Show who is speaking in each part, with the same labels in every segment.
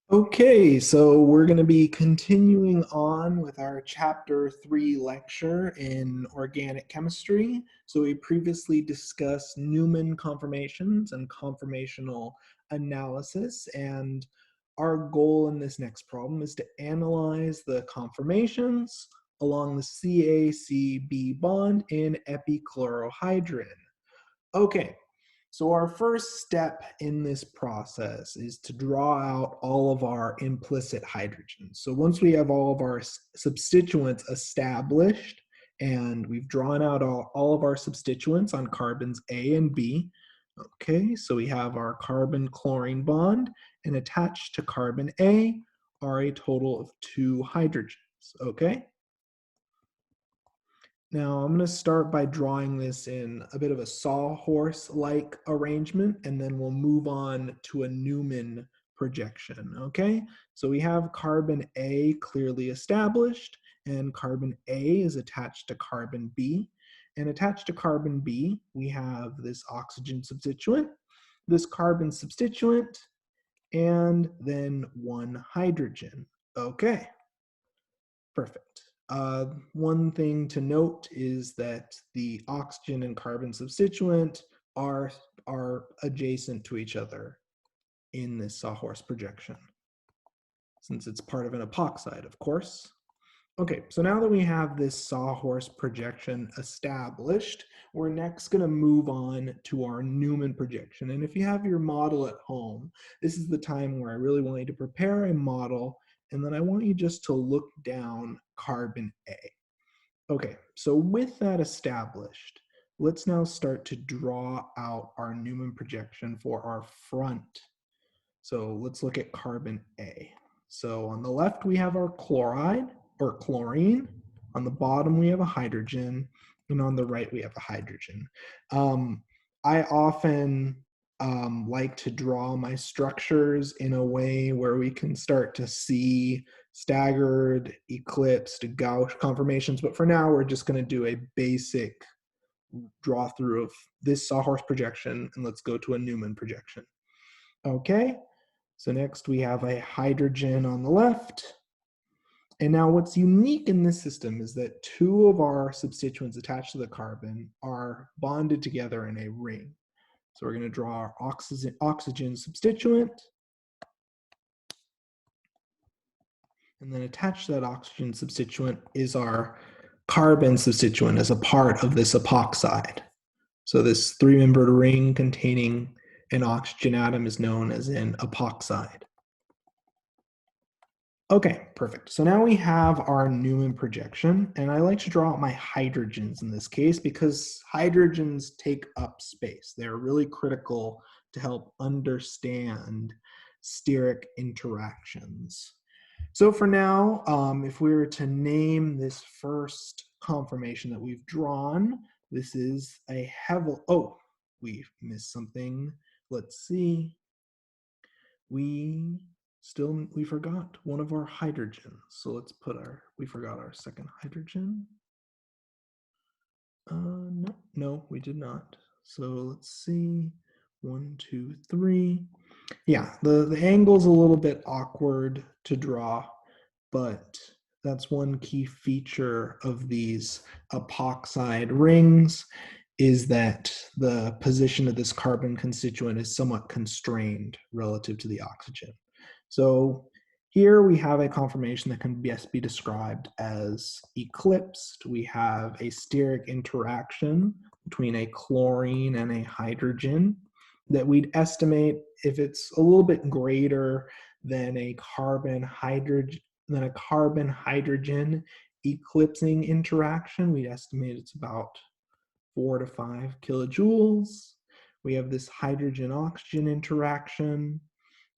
Speaker 1: Okay, so we're going to be continuing on with our Chapter 3 lecture in organic chemistry. So we previously discussed Newman conformations and conformational analysis, and our goal in this next problem is to analyze the conformations along the CA-CB bond in epichlorohydrin. Okay, so our first step in this process is to draw out all of our implicit hydrogens. So once we have all of our substituents established and we've drawn out all of our substituents on carbons A and B, okay, so we have our carbon-chlorine bond, and attached to carbon A are a total of 2 hydrogens, okay? Now I'm going to start by drawing this in a bit of a sawhorse-like arrangement, and then we'll move on to a Newman projection, okay? So we have carbon A clearly established, and carbon A is attached to carbon B. And attached to carbon B, we have this oxygen substituent, this carbon substituent, and then 1 hydrogen. Okay, perfect. One thing to note is that the oxygen and carbon substituent are adjacent to each other in this sawhorse projection, since it's part of an epoxide, of course. Okay, so now that we have this sawhorse projection established, we're next going to move on to our Newman projection. And if you have your model at home, this is the time where I really want you to prepare a model, and then I want you just to look down carbon A. Okay, so with that established, let's now start to draw out our Newman projection for our front. So let's look at carbon A. So on the left, we have our chloride or chlorine. On the bottom, we have a hydrogen. And on the right, we have a hydrogen. I often like to draw my structures in a way where we can start to see staggered, eclipsed, gauche conformations. But for now, we're just going to do a basic draw through of this sawhorse projection, and let's go to a Newman projection. Okay, so next we have a hydrogen on the left. And now what's unique in this system is that 2 of our substituents attached to the carbon are bonded together in a ring. So we're going to draw our oxygen substituent. And then attached to that oxygen substituent is our carbon substituent as a part of this epoxide. So this 3-membered ring containing an oxygen atom is known as an epoxide. Okay, perfect. So now we have our Newman projection, and I like to draw out my hydrogens in this case because hydrogens take up space. They're really critical to help understand steric interactions. So for now, if we were to name this first conformation that we've drawn, this is a heavily, oh, we missed something. Let's see. We forgot one of our hydrogens. So let's put we forgot our second hydrogen. No, we did not. So let's see, 1, 2, 3. Yeah, the angle's a little bit awkward to draw, but that's one key feature of these epoxide rings, is that the position of this carbon constituent is somewhat constrained relative to the oxygen. So here we have a conformation that can best be described as eclipsed. We have a steric interaction between a chlorine and a hydrogen that we'd estimate, if it's a little bit greater than a carbon hydrogen eclipsing interaction, we'd estimate it's about 4 to 5 kilojoules. We have this hydrogen oxygen interaction,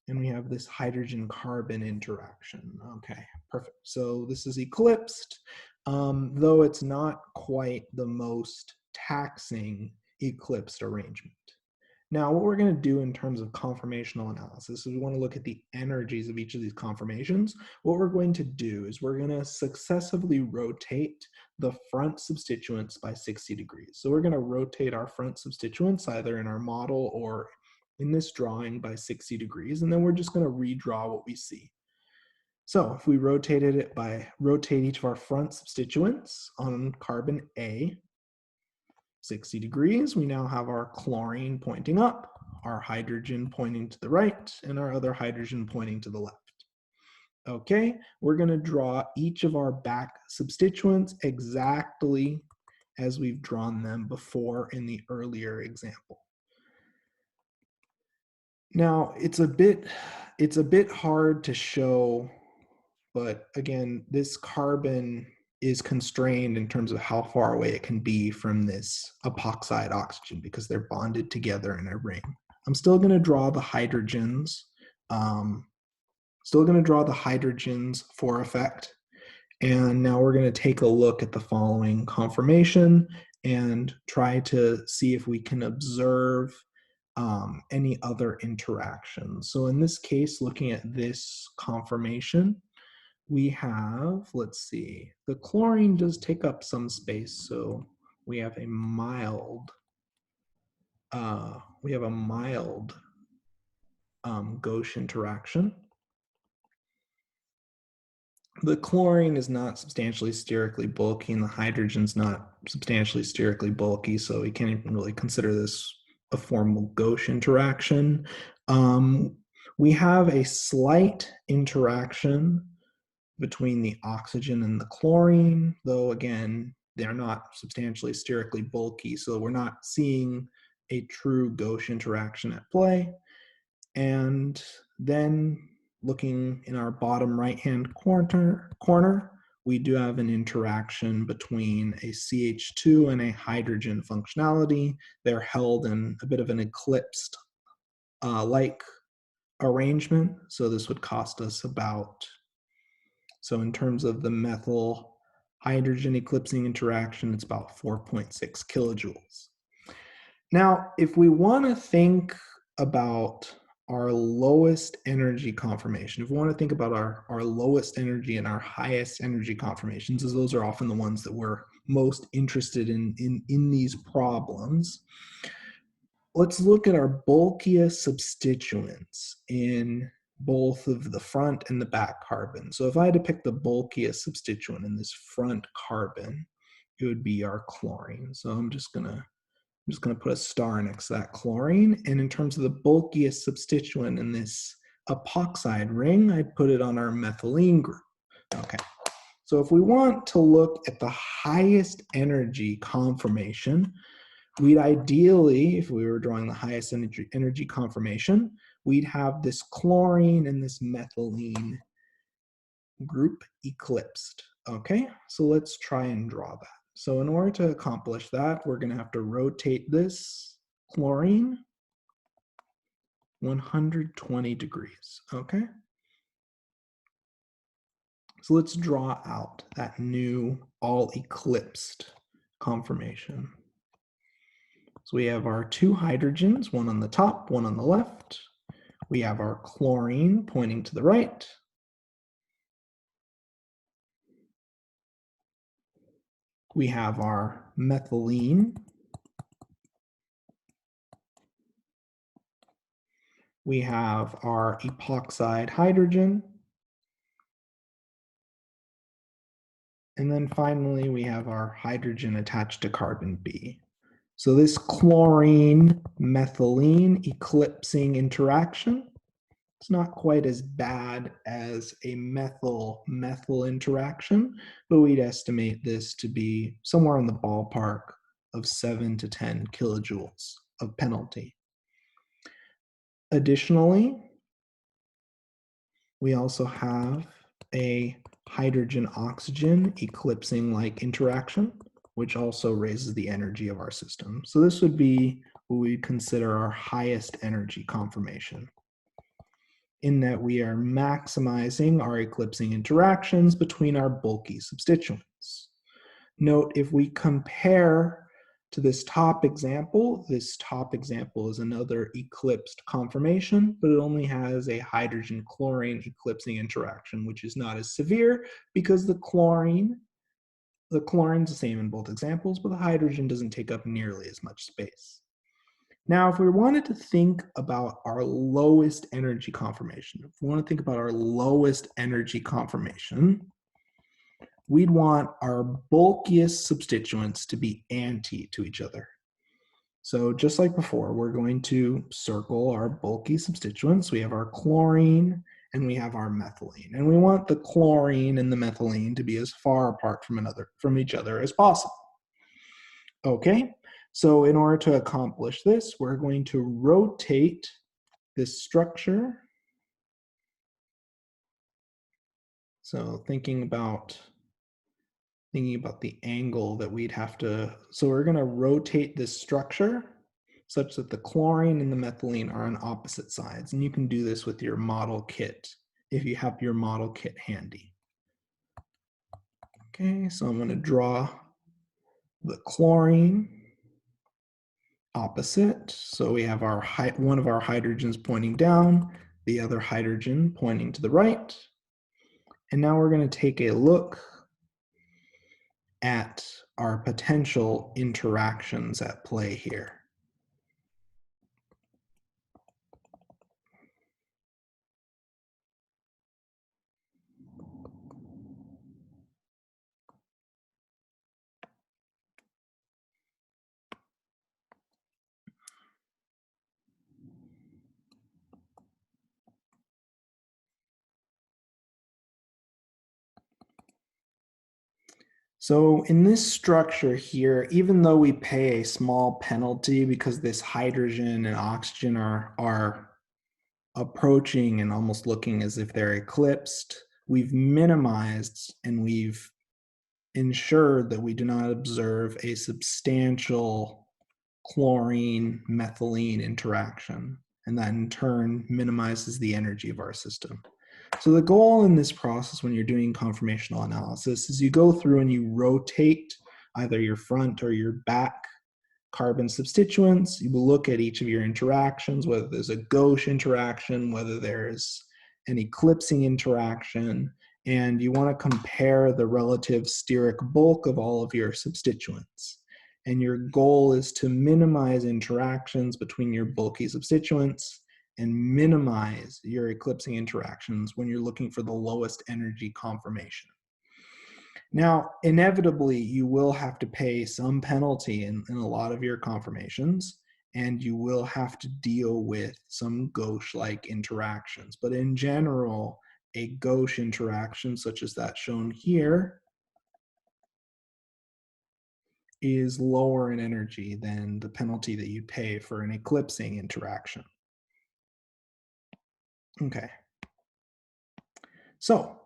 Speaker 1: and we have this hydrogen-carbon interaction. Okay, perfect. So this is eclipsed, though it's not quite the most taxing eclipsed arrangement. Now, what we're going to do in terms of conformational analysis is we want to look at the energies of each of these conformations. What we're going to do is we're going to successively rotate the front substituents by 60 degrees. So we're going to rotate our front substituents either in our model or in this drawing by 60 degrees, and then we're just going to redraw what we see. So if we rotated it rotate each of our front substituents on carbon A 60 degrees, we now have our chlorine pointing up, our hydrogen pointing to the right, and our other hydrogen pointing to the left. Okay, we're going to draw each of our back substituents exactly as we've drawn them before in the earlier example. Now, it's a bit hard to show, but again, this carbon is constrained in terms of how far away it can be from this epoxide oxygen because they're bonded together in a ring. I'm still going to draw the hydrogens. For effect. And now we're going to take a look at the following conformation and try to see if we can observe any other interactions. So in this case, looking at this conformation, we have, let's see, the chlorine does take up some space, so we have a mild gauche interaction. The chlorine is not substantially sterically bulky, and the hydrogen's not substantially sterically bulky, so we can't even really consider this a formal gauche interaction. We have a slight interaction between the oxygen and the chlorine, though again, they're not substantially sterically bulky, so we're not seeing a true gauche interaction at play. And then looking in our bottom right-hand corner, we do have an interaction between a CH2 and a hydrogen functionality. They're held in a bit of an eclipsed like arrangement. So this would cost us about, so in terms of the methyl hydrogen eclipsing interaction, it's about 4.6 kilojoules. Now, if we want to think about our lowest energy conformation, if we want to think about our lowest energy and our highest energy conformations, as those are often the ones that we're most interested in these problems, let's look at our bulkiest substituents in both of the front and the back carbon. So if I had to pick the bulkiest substituent in this front carbon, it would be our chlorine. So I'm just gonna put a star next to that chlorine. And in terms of the bulkiest substituent in this epoxide ring, I'd put it on our methylene group. Okay, so if we want to look at the highest energy conformation, we'd ideally, if we were drawing the highest energy conformation, we'd have this chlorine and this methylene group eclipsed. Okay, so let's try and draw that. So in order to accomplish that, we're going to have to rotate this chlorine 120 degrees. Okay, so let's draw out that new all eclipsed conformation. So we have our two hydrogens, one on the top, one on the left. We have our chlorine pointing to the right. We have our methylene. We have our epoxide hydrogen. And then finally, we have our hydrogen attached to carbon B. So this chlorine methylene eclipsing interaction, it's not quite as bad as a methyl-methyl interaction, but we'd estimate this to be somewhere in the ballpark of 7 to 10 kilojoules of penalty. Additionally, we also have a hydrogen-oxygen eclipsing-like interaction, which also raises the energy of our system. So this would be what we'd consider our highest energy conformation, in that we are maximizing our eclipsing interactions between our bulky substituents. Note, if we compare to this top example is another eclipsed conformation, but it only has a hydrogen-chlorine eclipsing interaction, which is not as severe because the chlorine's the same in both examples, but the hydrogen doesn't take up nearly as much space. Now, if we wanted to think about our lowest energy conformation, we'd want our bulkiest substituents to be anti to each other. So just like before, we're going to circle our bulky substituents. We have our chlorine and we have our methylene. And we want the chlorine and the methylene to be as far apart from each other as possible. Okay, so in order to accomplish this, we're going to rotate this structure. So thinking about the angle that we'd have to, so we're going to rotate this structure such that the chlorine and the methylene are on opposite sides. And you can do this with your model kit if you have your model kit handy. Okay, so I'm going to draw the chlorine opposite. So we have our one of our hydrogens pointing down, the other hydrogen pointing to the right. And now we're going to take a look at our potential interactions at play here. So in this structure here, even though we pay a small penalty because this hydrogen and oxygen are approaching and almost looking as if they're eclipsed, we've minimized and we've ensured that we do not observe a substantial chlorine methylene interaction, and that in turn minimizes the energy of our system. So the goal in this process when you're doing conformational analysis is you go through and you rotate either your front or your back carbon substituents. You will look at each of your interactions, whether there's a gauche interaction, whether there's an eclipsing interaction, and you want to compare the relative steric bulk of all of your substituents. And your goal is to minimize interactions between your bulky substituents and minimize your eclipsing interactions when you're looking for the lowest energy conformation. Now, inevitably, you will have to pay some penalty in a lot of your conformations, and you will have to deal with some gauche-like interactions. But in general, a gauche interaction, such as that shown here, is lower in energy than the penalty that you pay for an eclipsing interaction. Okay. So,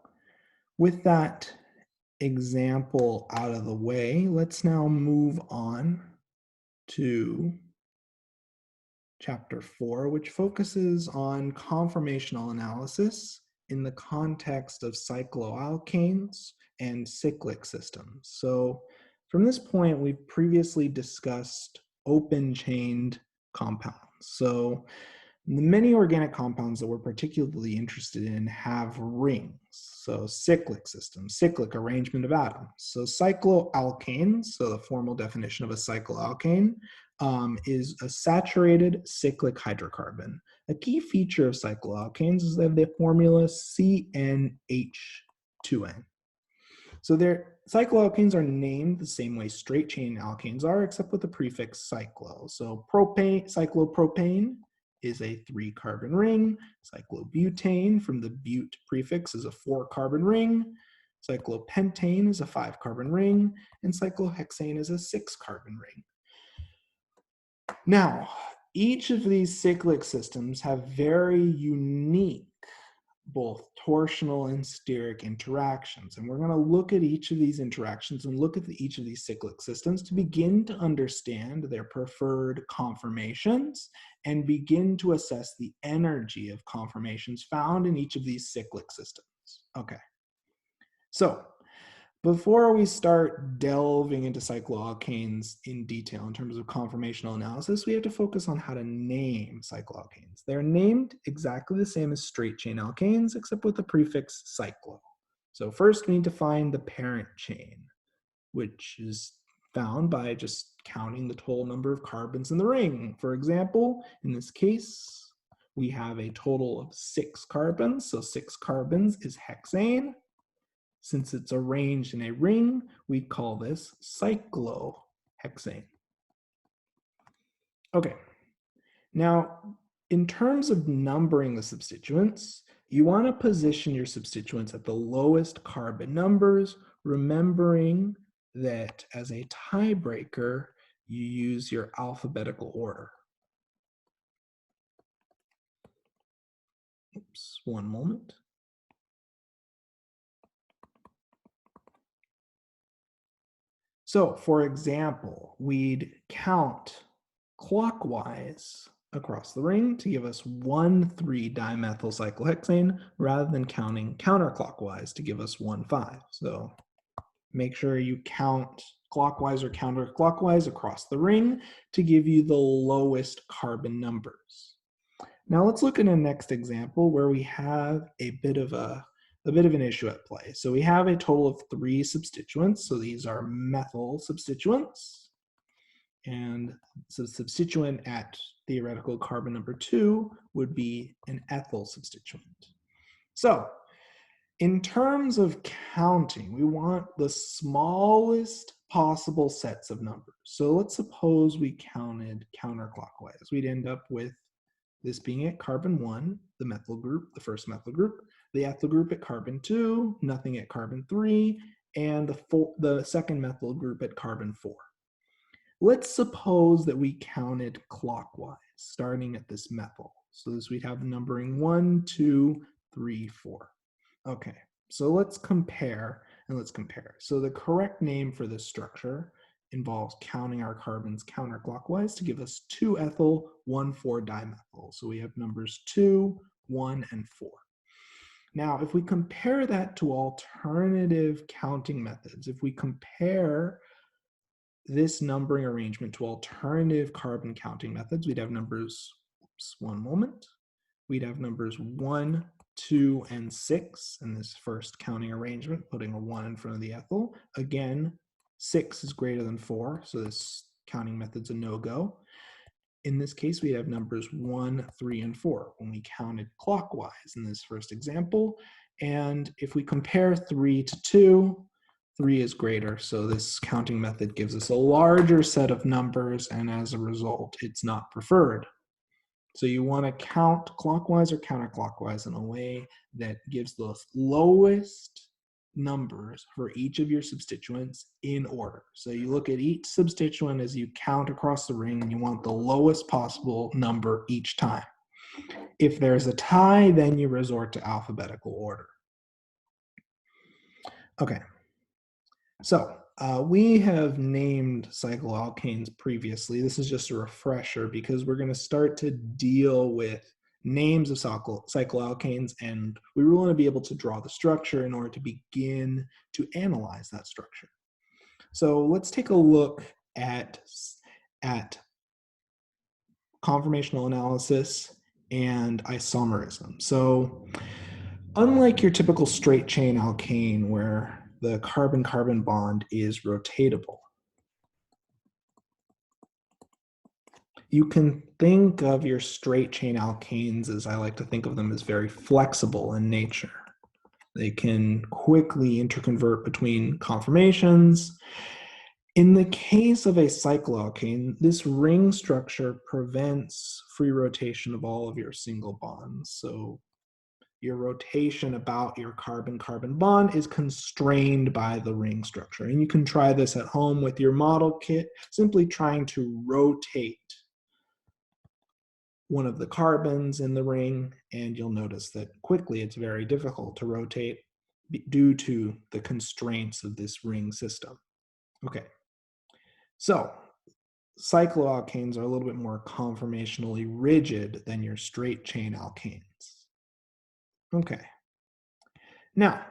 Speaker 1: with that example out of the way, let's now move on to chapter 4, which focuses on conformational analysis in the context of cycloalkanes and cyclic systems. So from this point, we've previously discussed open-chained compounds. So the many organic compounds that we're particularly interested in have rings. So cyclic systems, cyclic arrangement of atoms. So cycloalkanes, so the formal definition of a cycloalkane, is a saturated cyclic hydrocarbon. A key feature of cycloalkanes is that the formula CnH2n. So cycloalkanes are named the same way straight chain alkanes are, except with the prefix cyclo. So cyclopropane is a 3-carbon ring. Cyclobutane from the but prefix is a 4-carbon ring. Cyclopentane is a 5-carbon ring, and cyclohexane is a 6-carbon ring. Now, each of these cyclic systems have very unique both torsional and steric interactions. And we're going to look at each of these interactions and look at each of these cyclic systems to begin to understand their preferred conformations and begin to assess the energy of conformations found in each of these cyclic systems. Okay, so before we start delving into cycloalkanes in detail in terms of conformational analysis, we have to focus on how to name cycloalkanes. They're named exactly the same as straight chain alkanes, except with the prefix cyclo. So first we need to find the parent chain, which is found by just counting the total number of carbons in the ring. For example, in this case, we have a total of 6 carbons, so 6 carbons is hexane. Since it's arranged in a ring, we call this cyclohexane. Okay, now in terms of numbering the substituents, you want to position your substituents at the lowest carbon numbers, remembering that as a tiebreaker, you use your alphabetical order. Oops, one moment. So, for example, we'd count clockwise across the ring to give us 1,3-dimethyl cyclohexane rather than counting counterclockwise to give us 1,5. So make sure you count clockwise or counterclockwise across the ring to give you the lowest carbon numbers. Now let's look at a next example where we have a bit of an issue at play. So we have a total of 3 substituents. So these are methyl substituents. And so substituent at theoretical carbon number 2 would be an ethyl substituent. So in terms of counting, we want the smallest possible sets of numbers. So let's suppose we counted counterclockwise. We'd end up with this being at carbon 1, the methyl group, the first methyl group, the ethyl group at carbon 2, nothing at carbon 3, and the second methyl group at carbon 4. Let's suppose that we counted clockwise, starting at this methyl. So this we'd have numbering 1, 2, 3, 4. Okay, so let's compare. So the correct name for this structure involves counting our carbons counterclockwise to give us 2-ethyl, 1,4-dimethyl. So we have numbers 2, 1, and 4. Now, if we compare that to alternative counting methods, if we compare this numbering arrangement to alternative carbon counting methods, we'd have numbers, one moment, we'd have numbers 1, 2, and 6 in this first counting arrangement, putting a 1 in front of the ethyl. Again, 6 is greater than 4, so this counting method's a no-go. In this case, we have numbers 1, 3, and 4 when we counted clockwise in this first example. And if we compare 3 to 2, 3 is greater, so this counting method gives us a larger set of numbers, and as a result, it's not preferred. So you want to count clockwise or counterclockwise in a way that gives the lowest numbers for each of your substituents in order. So you look at each substituent as you count across the ring, and you want the lowest possible number each time. If there's a tie, then you resort to alphabetical order. Okay. So we have named cycloalkanes previously. This is just a refresher because we're going to start to deal with names of cycloalkanes, and we really want to be able to draw the structure in order to begin to analyze that structure. So let's take a look at conformational analysis and isomerism. So unlike your typical straight chain alkane where the carbon-carbon bond is rotatable, you can think of your straight chain alkanes, as I like to think of them, as very flexible in nature. They can quickly interconvert between conformations. In the case of a cycloalkane, this ring structure prevents free rotation of all of your single bonds. So your rotation about your carbon-carbon bond is constrained by the ring structure. And you can try this at home with your model kit, simply trying to rotate one of the carbons in the ring, and you'll notice that quickly it's very difficult to rotate due to the constraints of this ring system. Okay, so cycloalkanes are a little bit more conformationally rigid than your straight chain alkanes. Okay, now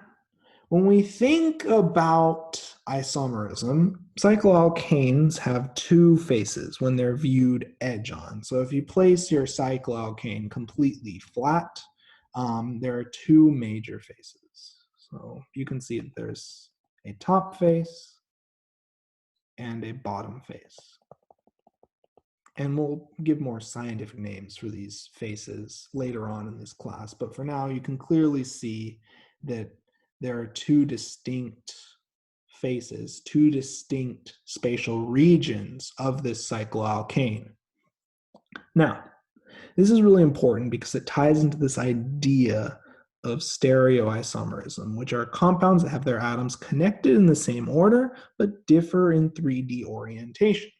Speaker 1: when we think about isomerism, cycloalkanes have 2 faces when they're viewed edge-on. So if you place your cycloalkane completely flat, there are 2 major faces. So you can see that there's a top face and a bottom face. And we'll give more scientific names for these faces later on in this class, but for now you can clearly see that there are two distinct faces, two distinct spatial regions of this cycloalkane. Now, this is really important because it ties into this idea of stereoisomerism, which are compounds that have their atoms connected in the same order but differ in 3D orientation.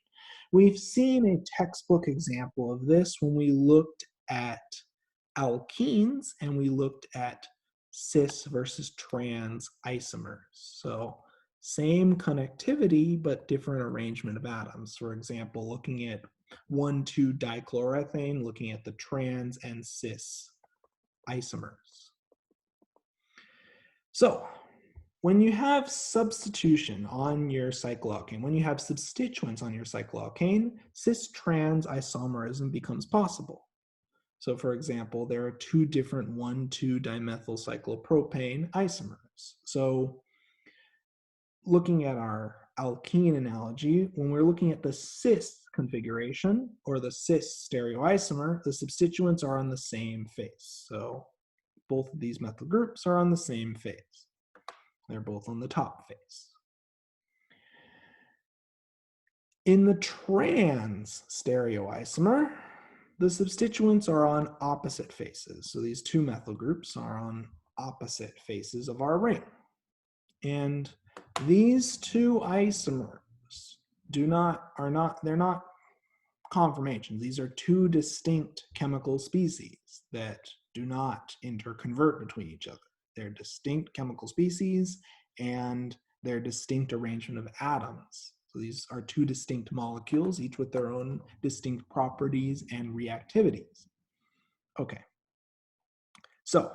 Speaker 1: We've seen a textbook example of this when we looked at alkenes and we looked at cis versus trans isomers. So same connectivity, but different arrangement of atoms. For example, looking at 1,2-dichloroethane, looking at the trans and cis isomers. So when you have substitution on your cycloalkane, when you have substituents on your cycloalkane, cis-trans isomerism becomes possible. So for example, there are two different 1,2-dimethyl cyclopropane isomers. So looking at our alkene analogy, when we're looking at the cis configuration or the cis stereoisomer, the substituents are on the same face. So both of these methyl groups are on the same face. They're both on the top face. In the trans stereoisomer, the substituents are on opposite faces. So these two methyl groups are on opposite faces of our ring. And these two isomers they're not conformations. These are two distinct chemical species that do not interconvert between each other. They're distinct chemical species and they're distinct arrangement of atoms. So these are two distinct molecules, each with their own distinct properties and reactivities. Okay, so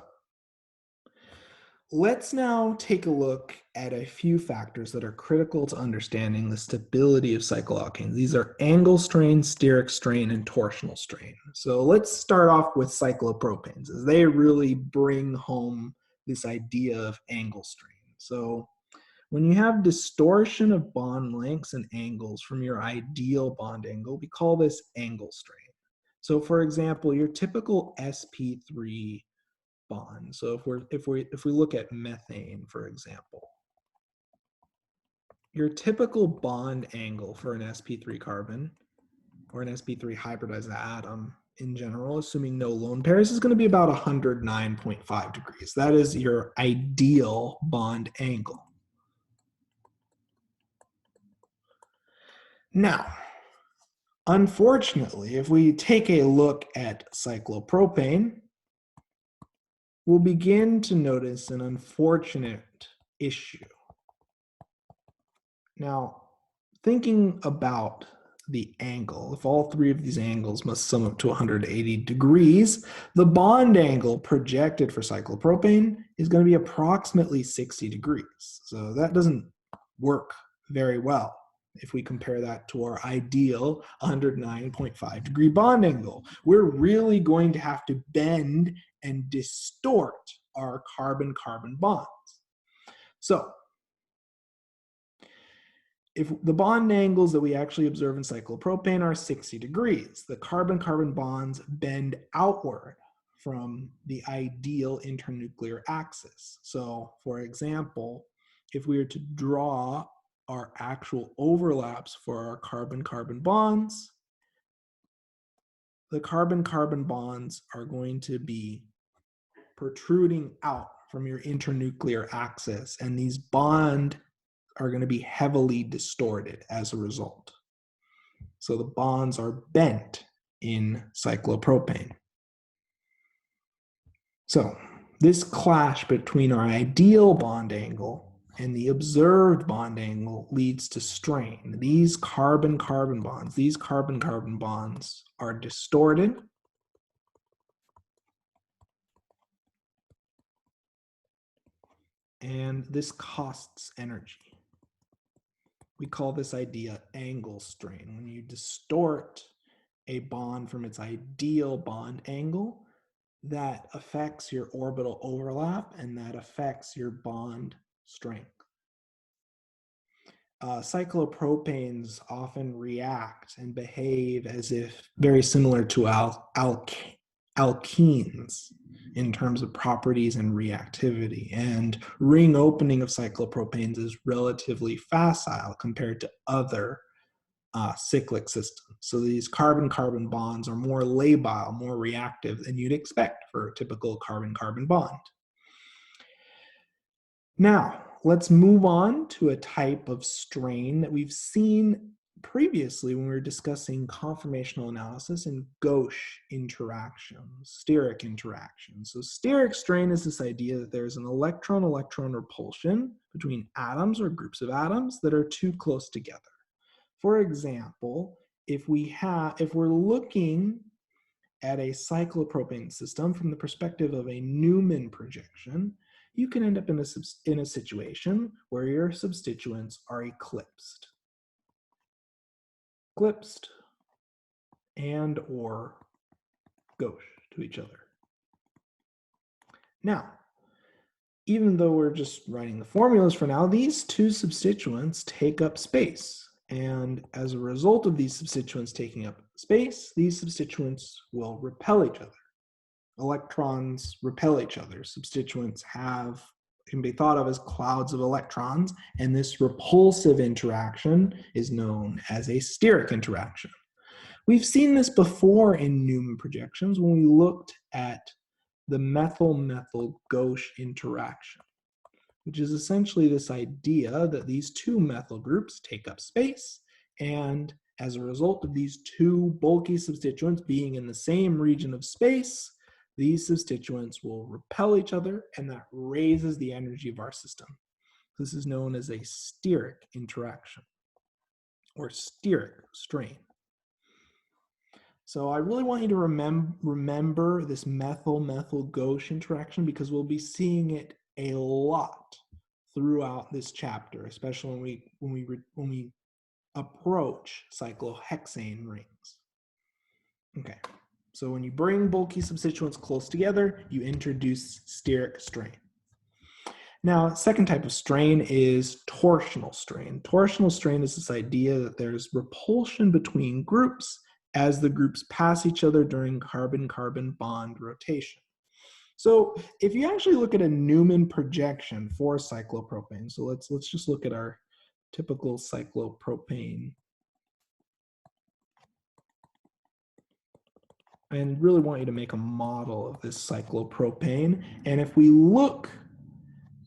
Speaker 1: let's now take a look at a few factors that are critical to understanding the stability of cycloalkanes. These are angle strain, steric strain, and torsional strain. So let's start off with cyclopropanes, as they really bring home this idea of angle strain. So when you have distortion of bond lengths and angles from your ideal bond angle, we call this angle strain. So for example, your typical sp3 bond. So if we look at methane, for example, your typical bond angle for an sp3 carbon or an sp3 hybridized atom in general, assuming no lone pairs, is going to be about 109.5 degrees. That is your ideal bond angle. Now, unfortunately, if we take a look at cyclopropane, we'll begin to notice an unfortunate issue. Now, thinking about the angle, if all three of these angles must sum up to 180 degrees, the bond angle projected for cyclopropane is going to be approximately 60 degrees. So that doesn't work very well if we compare that to our ideal 109.5 degree bond angle. We're really going to have to bend and distort our carbon-carbon bonds. So if the bond angles that we actually observe in cyclopropane are 60 degrees, the carbon-carbon bonds bend outward from the ideal internuclear axis. So for example, if we were to draw our actual overlaps for our carbon-carbon bonds, the carbon-carbon bonds are going to be protruding out from your internuclear axis, and these bonds are going to be heavily distorted as a result. So the bonds are bent in cyclopropane. So this clash between our ideal bond angle and the observed bond angle leads to strain. These carbon-carbon bonds are distorted, and this costs energy. We call this idea angle strain. When you distort a bond from its ideal bond angle, that affects your orbital overlap and that affects your bond strength. cyclopropanes often react and behave as if very similar to alkenes in terms of properties and reactivity. And ring opening of cyclopropanes is relatively facile compared to other cyclic systems. So these carbon-carbon bonds are more labile, more reactive than you'd expect for a typical carbon-carbon bond. Now, let's move on to a type of strain that we've seen previously when we were discussing conformational analysis and gauche interactions, steric interactions. So steric strain is this idea that there's an electron-electron repulsion between atoms or groups of atoms that are too close together. For example, if we're looking at a cyclopropane system from the perspective of a Newman projection, you can end up in a situation where your substituents are eclipsed and or gauche to each other. Now, even though we're just writing the formulas for now, these two substituents take up space. And as a result of these substituents taking up space, these substituents will repel each other. Electrons repel each other. Substituents can be thought of as clouds of electrons, and this repulsive interaction is known as a steric interaction. We've seen this before in Newman projections when we looked at the methyl-methyl gauche interaction, which is essentially this idea that these two methyl groups take up space, and as a result of these two bulky substituents being in the same region of space, these substituents will repel each other, and that raises the energy of our system. This is known as a steric interaction or steric strain. So I really want you to remember this methyl-methyl gauche interaction because we'll be seeing it a lot throughout this chapter, especially when we approach cyclohexane rings. Okay, so when you bring bulky substituents close together, you introduce steric strain. Now, second type of strain is torsional strain. Torsional strain is this idea that there's repulsion between groups as the groups pass each other during carbon-carbon bond rotation. So if you actually look at a Newman projection for cyclopropane, so let's just look at our typical cyclopropane. And really want you to make a model of this cyclopropane. And if we look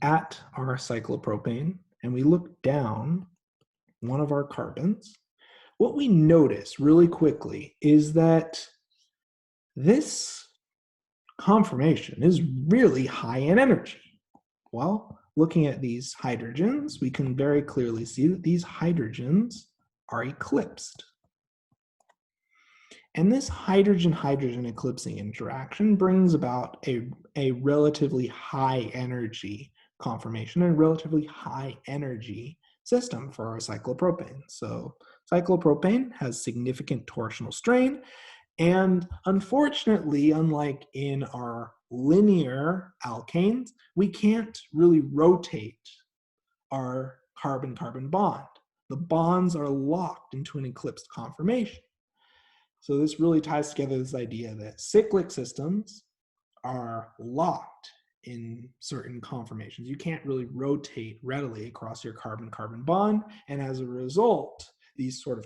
Speaker 1: at our cyclopropane and we look down one of our carbons, what we notice really quickly is that this conformation is really high in energy. Well, looking at these hydrogens, we can very clearly see that these hydrogens are eclipsed. And this hydrogen-hydrogen eclipsing interaction brings about a relatively high energy conformation and relatively high energy system for our cyclopropane. So cyclopropane has significant torsional strain, and unfortunately, unlike in our linear alkanes, we can't really rotate our carbon-carbon bond. The bonds are locked into an eclipsed conformation. So this really ties together this idea that cyclic systems are locked in certain conformations. You can't really rotate readily across your carbon-carbon bond, and as a result, these sort of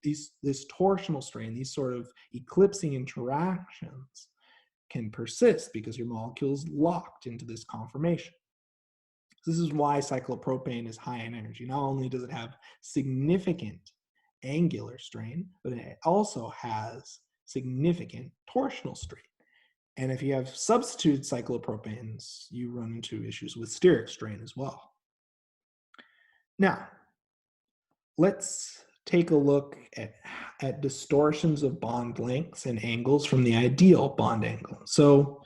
Speaker 1: this torsional strain, these sort of eclipsing interactions can persist because your molecule is locked into this conformation. This is why cyclopropane is high in energy. Not only does it have significant angular strain, but it also has significant torsional strain. And if you have substituted cyclopropanes, you run into issues with steric strain as well. Now, let's take a look at distortions of bond lengths and angles from the ideal bond angle. So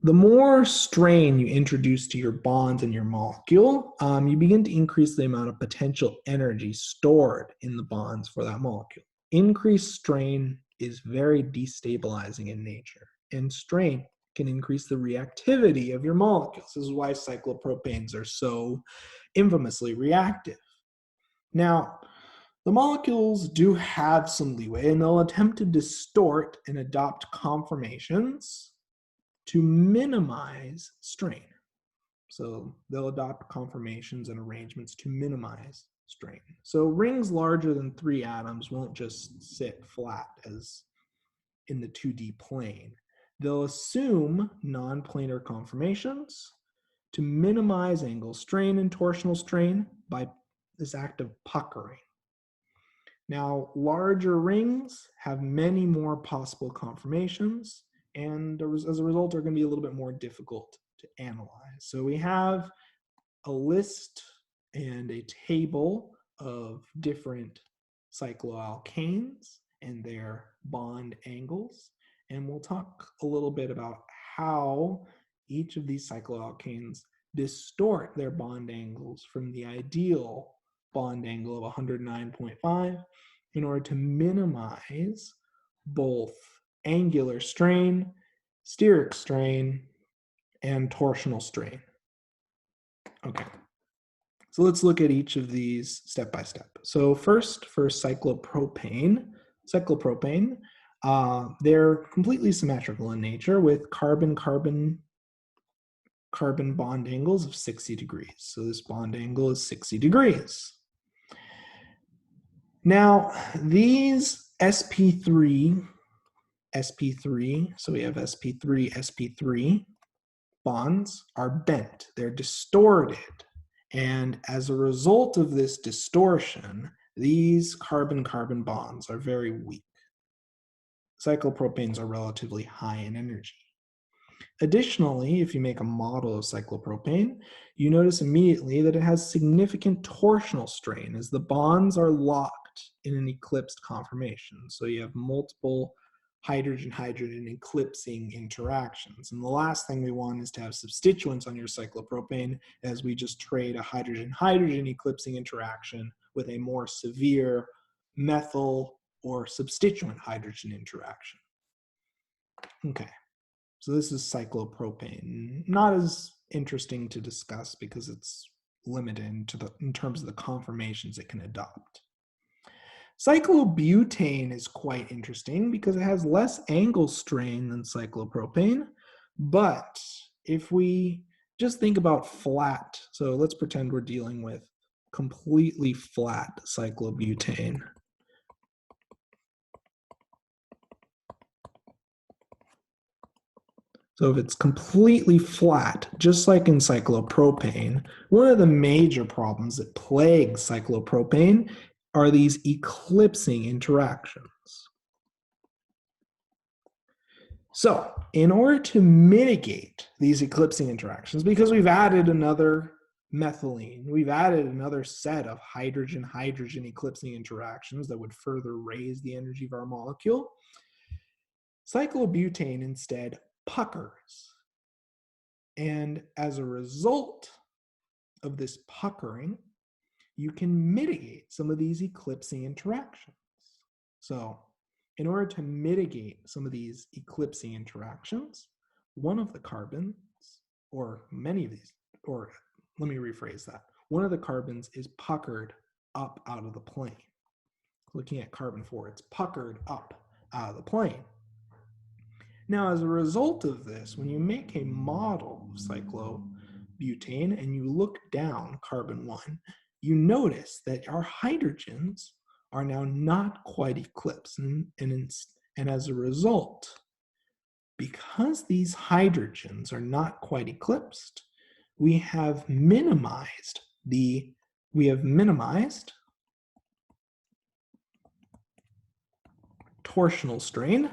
Speaker 1: the more strain you introduce to your bonds in your molecule, you begin to increase the amount of potential energy stored in the bonds for that molecule. Increased strain is very destabilizing in nature, and strain can increase the reactivity of your molecules. This is why cyclopropanes are so infamously reactive. Now, the molecules do have some leeway, and they'll attempt to distort and adopt conformations to minimize strain. So they'll adopt conformations and arrangements to minimize strain. So rings larger than 3 atoms won't just sit flat as in the 2D plane. They'll assume non-planar conformations to minimize angle strain and torsional strain by this act of puckering. Now, larger rings have many more possible conformations, and as a result, are going to be a little bit more difficult to analyze. So we have a list and a table of different cycloalkanes and their bond angles, and we'll talk a little bit about how each of these cycloalkanes distort their bond angles from the ideal bond angle of 109.5 in order to minimize both angular strain, steric strain, and torsional strain. Okay, so let's look at each of these step by step. So first, for cyclopropane, they're completely symmetrical in nature with carbon-carbon bond angles of 60 degrees. So this bond angle is 60 degrees. Now, these sp3, so we have sp3 bonds are bent, they're distorted. And as a result of this distortion, these carbon-carbon bonds are very weak. Cyclopropanes are relatively high in energy. Additionally, if you make a model of cyclopropane, you notice immediately that it has significant torsional strain as the bonds are locked in an eclipsed conformation. So you have multiple hydrogen-hydrogen eclipsing interactions. And the last thing we want is to have substituents on your cyclopropane, as we just trade a hydrogen-hydrogen eclipsing interaction with a more severe methyl or substituent hydrogen interaction. Okay. So this is cyclopropane. Not as interesting to discuss because it's limited in terms of the conformations it can adopt. Cyclobutane is quite interesting because it has less angle strain than cyclopropane, but if we just think about flat, so let's pretend we're dealing with completely flat cyclobutane. So if it's completely flat, just like in cyclopropane, one of the major problems that plague cyclopropane are these eclipsing interactions. So in order to mitigate these eclipsing interactions, because we've added another methylene, we've added another set of hydrogen-hydrogen eclipsing interactions that would further raise the energy of our molecule, cyclobutane instead puckers. And as a result of this puckering, you can mitigate some of these eclipsing interactions. So in order to mitigate some of these eclipsing interactions, one of the carbons, or many of these, or let me rephrase that, one of the carbons is puckered up out of the plane. Looking at carbon 4, it's puckered up out of the plane. Now, as a result of this, when you make a model of cyclobutane and you look down carbon 1, you notice that our hydrogens are now not quite eclipsed. And as a result, because these hydrogens are not quite eclipsed, we have minimized torsional strain.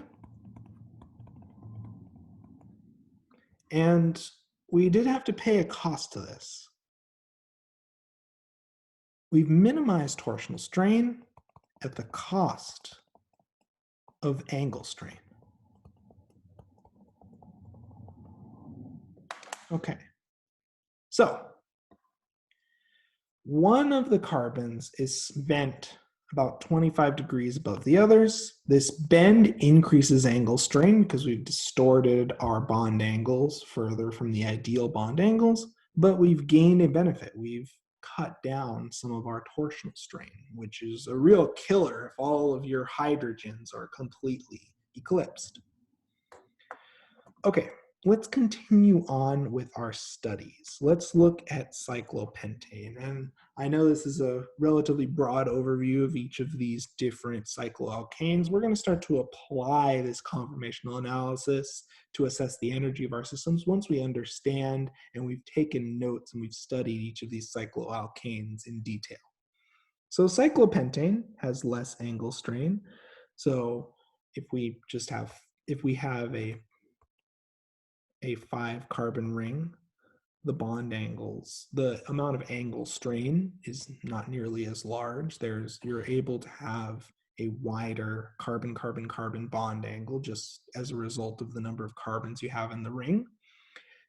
Speaker 1: And we did have to pay a cost to this. We've minimized torsional strain at the cost of angle strain. Okay, so one of the carbons is bent about 25 degrees above the others. This bend increases angle strain because we've distorted our bond angles further from the ideal bond angles, but we've gained a benefit. We've cut down some of our torsional strain, which is a real killer if all of your hydrogens are completely eclipsed. Okay, let's continue on with our studies. Let's look at cyclopentane. And I know this is a relatively broad overview of each of these different cycloalkanes. We're going to start to apply this conformational analysis to assess the energy of our systems once we understand and we've taken notes and we've studied each of these cycloalkanes in detail. So cyclopentane has less angle strain. So if we have a 5-carbon ring, the bond angles, the amount of angle strain is not nearly as large. You're able to have a wider carbon-carbon-carbon bond angle just as a result of the number of carbons you have in the ring.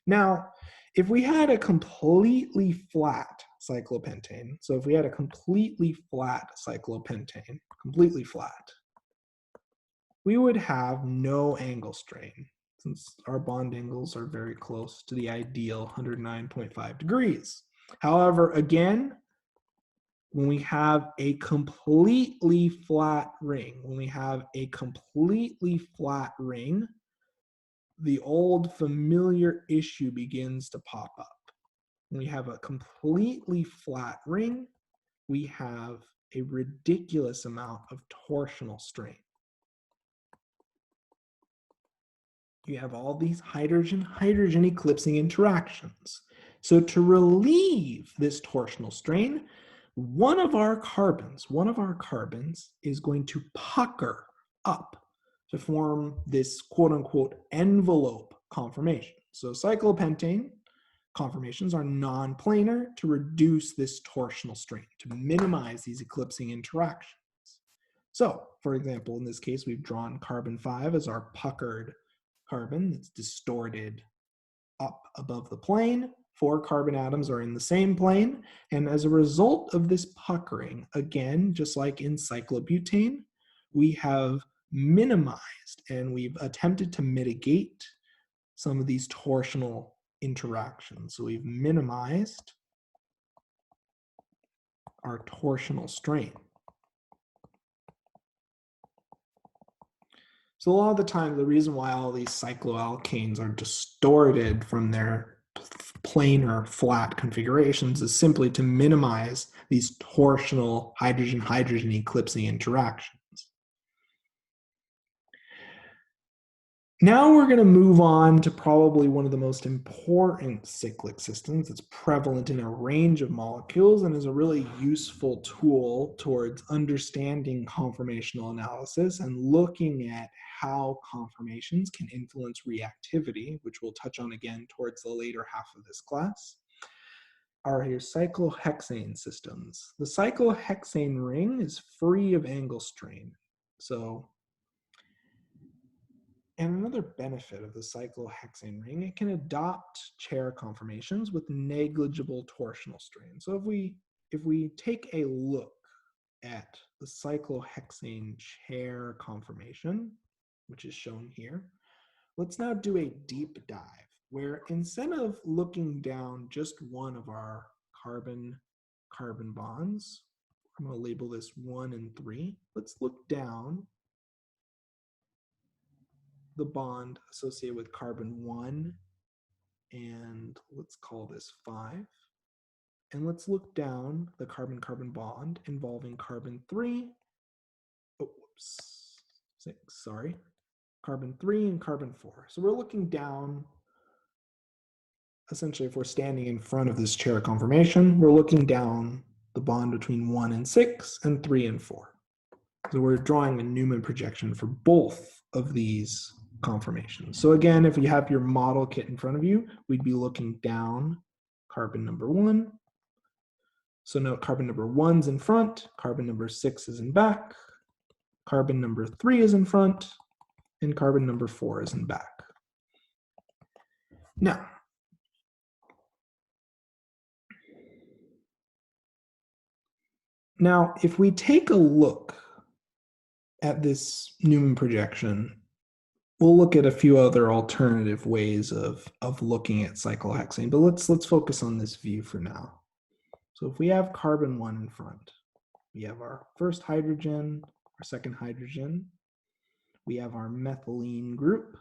Speaker 1: Now, if we had a completely flat cyclopentane, so if we had a completely flat cyclopentane, completely flat, we would have no angle strain, since our bond angles are very close to the ideal 109.5 degrees. However, again, when we have a completely flat ring, the old familiar issue begins to pop up. When we have a completely flat ring, we have a ridiculous amount of torsional strain. You have all these hydrogen-hydrogen eclipsing interactions. So to relieve this torsional strain, one of our carbons is going to pucker up to form this quote-unquote envelope conformation. So cyclopentane conformations are non-planar to reduce this torsional strain, to minimize these eclipsing interactions. So, for example, in this case, we've drawn carbon 5 as our puckered carbon that's distorted up above the plane. 4 carbon atoms are in the same plane, and as a result of this puckering, again, just like in cyclobutane, we have minimized and we've attempted to mitigate some of these torsional interactions. So we've minimized our torsional strain. So a lot of the time, the reason why all these cycloalkanes are distorted from their planar flat configurations is simply to minimize these torsional hydrogen-hydrogen eclipsing interactions. Now we're going to move on to probably one of the most important cyclic systems that's prevalent in a range of molecules and is a really useful tool towards understanding conformational analysis and looking at how conformations can influence reactivity, which we'll touch on again towards the later half of this class, are here cyclohexane systems. The cyclohexane ring is free of angle strain. And another benefit of the cyclohexane ring, it can adopt chair conformations with negligible torsional strain. So if we take a look at the cyclohexane chair conformation, which is shown here, let's now do a deep dive where instead of looking down just one of our carbon-carbon bonds, I'm going to label this 1 and 3. Let's look down the bond associated with carbon 1, and let's call this 5. And let's look down the carbon-carbon bond involving carbon 3, carbon 3 and carbon 4. So we're looking down, essentially if we're standing in front of this chair conformation, we're looking down the bond between 1 and 6 and 3 and 4. So we're drawing a Newman projection for both of these conformations. So again, if you have your model kit in front of you, we'd be looking down carbon number 1. So note carbon number 1's in front, carbon number 6 is in back, carbon number 3 is in front, and carbon number 4 is in back. Now, if we take a look at this Newman projection, we'll look at a few other alternative ways of looking at cyclohexane, but let's focus on this view for now. So if we have carbon 1 in front, we have our first hydrogen, our second hydrogen, we have our methylene group,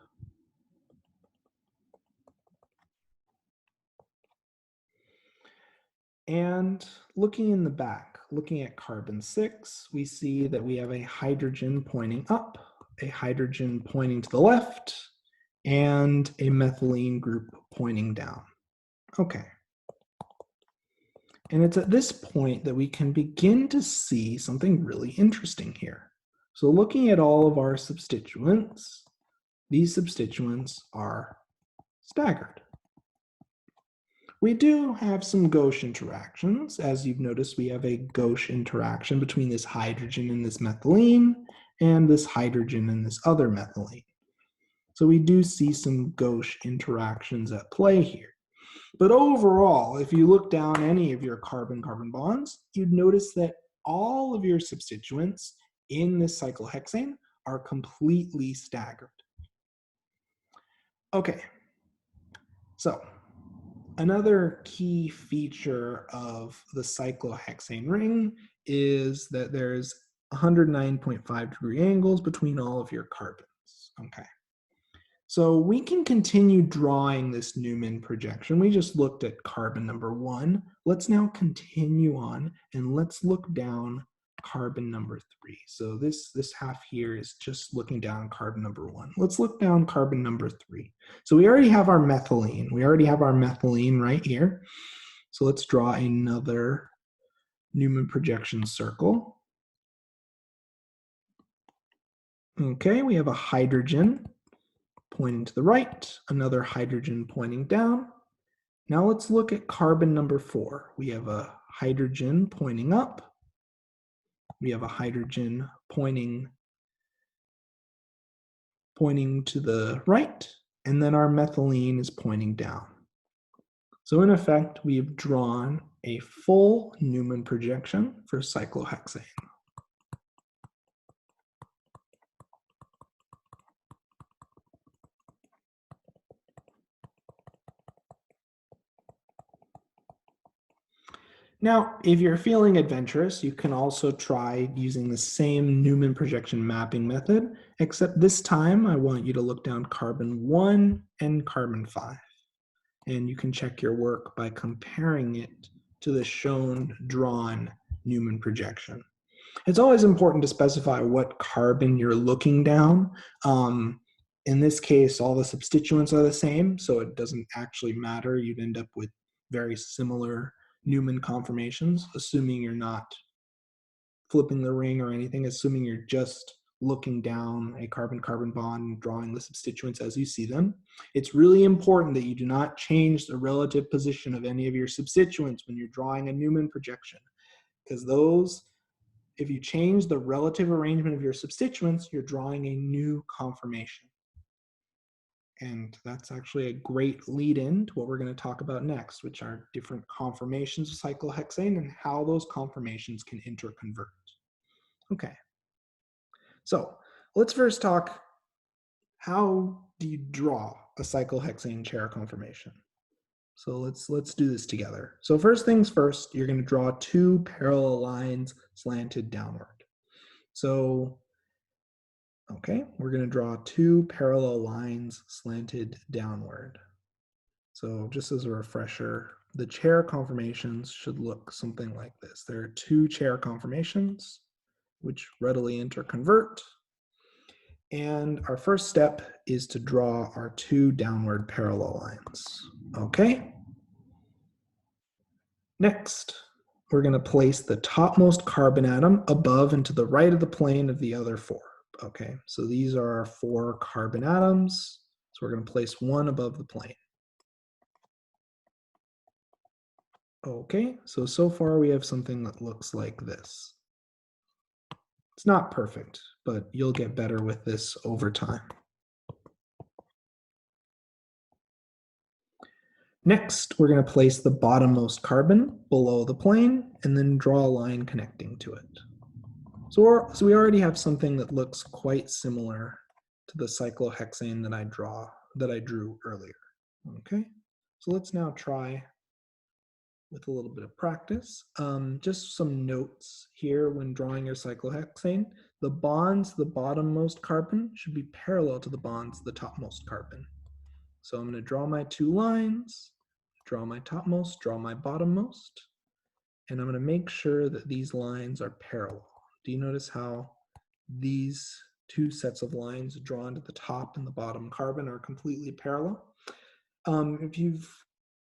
Speaker 1: and looking in the back, looking at carbon 6, we see that we have a hydrogen pointing up, a hydrogen pointing to the left, and a methylene group pointing down. Okay. And it's at this point that we can begin to see something really interesting here. So looking at all of our substituents, these substituents are staggered. We do have some gauche interactions. As you've noticed, we have a gauche interaction between this hydrogen and this methylene, and this hydrogen and this other methylene. So we do see some gauche interactions at play here. But overall, if you look down any of your carbon-carbon bonds, you'd notice that all of your substituents in this cyclohexane are completely staggered. Okay, so another key feature of the cyclohexane ring is that there's 109.5 degree angles between all of your carbons. Okay. So we can continue drawing this Newman projection. We just looked at carbon number 1. Let's now continue on and let's look down carbon number 3. So this half here is just looking down carbon number 1. Let's look down carbon number 3. So we already have our methylene. We already have our methylene right here. So let's draw another Newman projection circle. Okay, we have a hydrogen pointing to the right, another hydrogen pointing down. Now let's look at carbon number 4. We have a hydrogen pointing up. We have a hydrogen pointing to the right, and then our methylene is pointing down. So in effect, we have drawn a full Newman projection for cyclohexane. Now, if you're feeling adventurous, you can also try using the same Newman projection mapping method, except this time I want you to look down carbon 1 and carbon 5. And you can check your work by comparing it to the shown drawn Newman projection. It's always important to specify what carbon you're looking down. In this case, all the substituents are the same, so it doesn't actually matter. You'd end up with very similar Newman conformations, assuming you're not flipping the ring or anything, assuming you're just looking down a carbon-carbon bond and drawing the substituents as you see them. It's really important that you do not change the relative position of any of your substituents when you're drawing a Newman projection, because those, if you change the relative arrangement of your substituents, you're drawing a new conformation. And that's actually a great lead-in to what we're going to talk about next, which are different conformations of cyclohexane and how those conformations can interconvert. Okay. So let's first talk, how do you draw a cyclohexane chair conformation? So let's do this together. So first things first, you're going to draw two parallel lines slanted downward. So okay, we're going to draw two parallel lines slanted downward. So just as a refresher, the chair conformations should look something like this. There are two chair conformations which readily interconvert. And our first step is to draw our two downward parallel lines. Okay. Next, we're going to place the topmost carbon atom above and to the right of the plane of the other four. Okay, so these are our four carbon atoms. So we're going to place one above the plane. Okay, so far we have something that looks like this. It's not perfect, but you'll get better with this over time. Next, we're going to place the bottommost carbon below the plane and then draw a line connecting to it. So we already have something that looks quite similar to the cyclohexane that I drew earlier. Okay, so let's now try with a little bit of practice. Just some notes here when drawing your cyclohexane. The bonds, the bottommost carbon should be parallel to the bonds, the topmost carbon. So I'm going to draw my two lines, draw my topmost, draw my bottommost, and I'm going to make sure that these lines are parallel. Do you notice how these two sets of lines drawn to the top and the bottom carbon are completely parallel? If you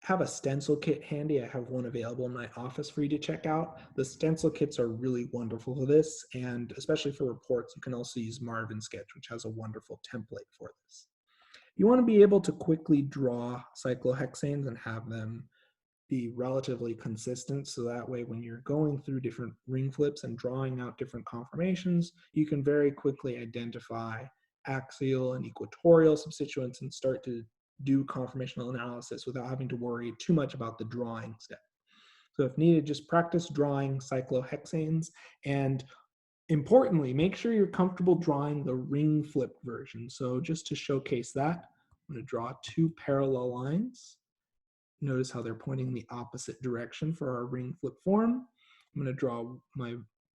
Speaker 1: have a stencil kit handy, I have one available in my office for you to check out. The stencil kits are really wonderful for this, and especially for reports, you can also use Marvin Sketch, which has a wonderful template for this. You want to be able to quickly draw cyclohexanes and have them be relatively consistent, so that way when you're going through different ring flips and drawing out different conformations, you can very quickly identify axial and equatorial substituents and start to do conformational analysis without having to worry too much about the drawing step. So if needed, just practice drawing cyclohexanes, and importantly, make sure you're comfortable drawing the ring flipped version. So just to showcase that, I'm going to draw two parallel lines. Notice how they're pointing the opposite direction for our ring flip form. I'm going to draw my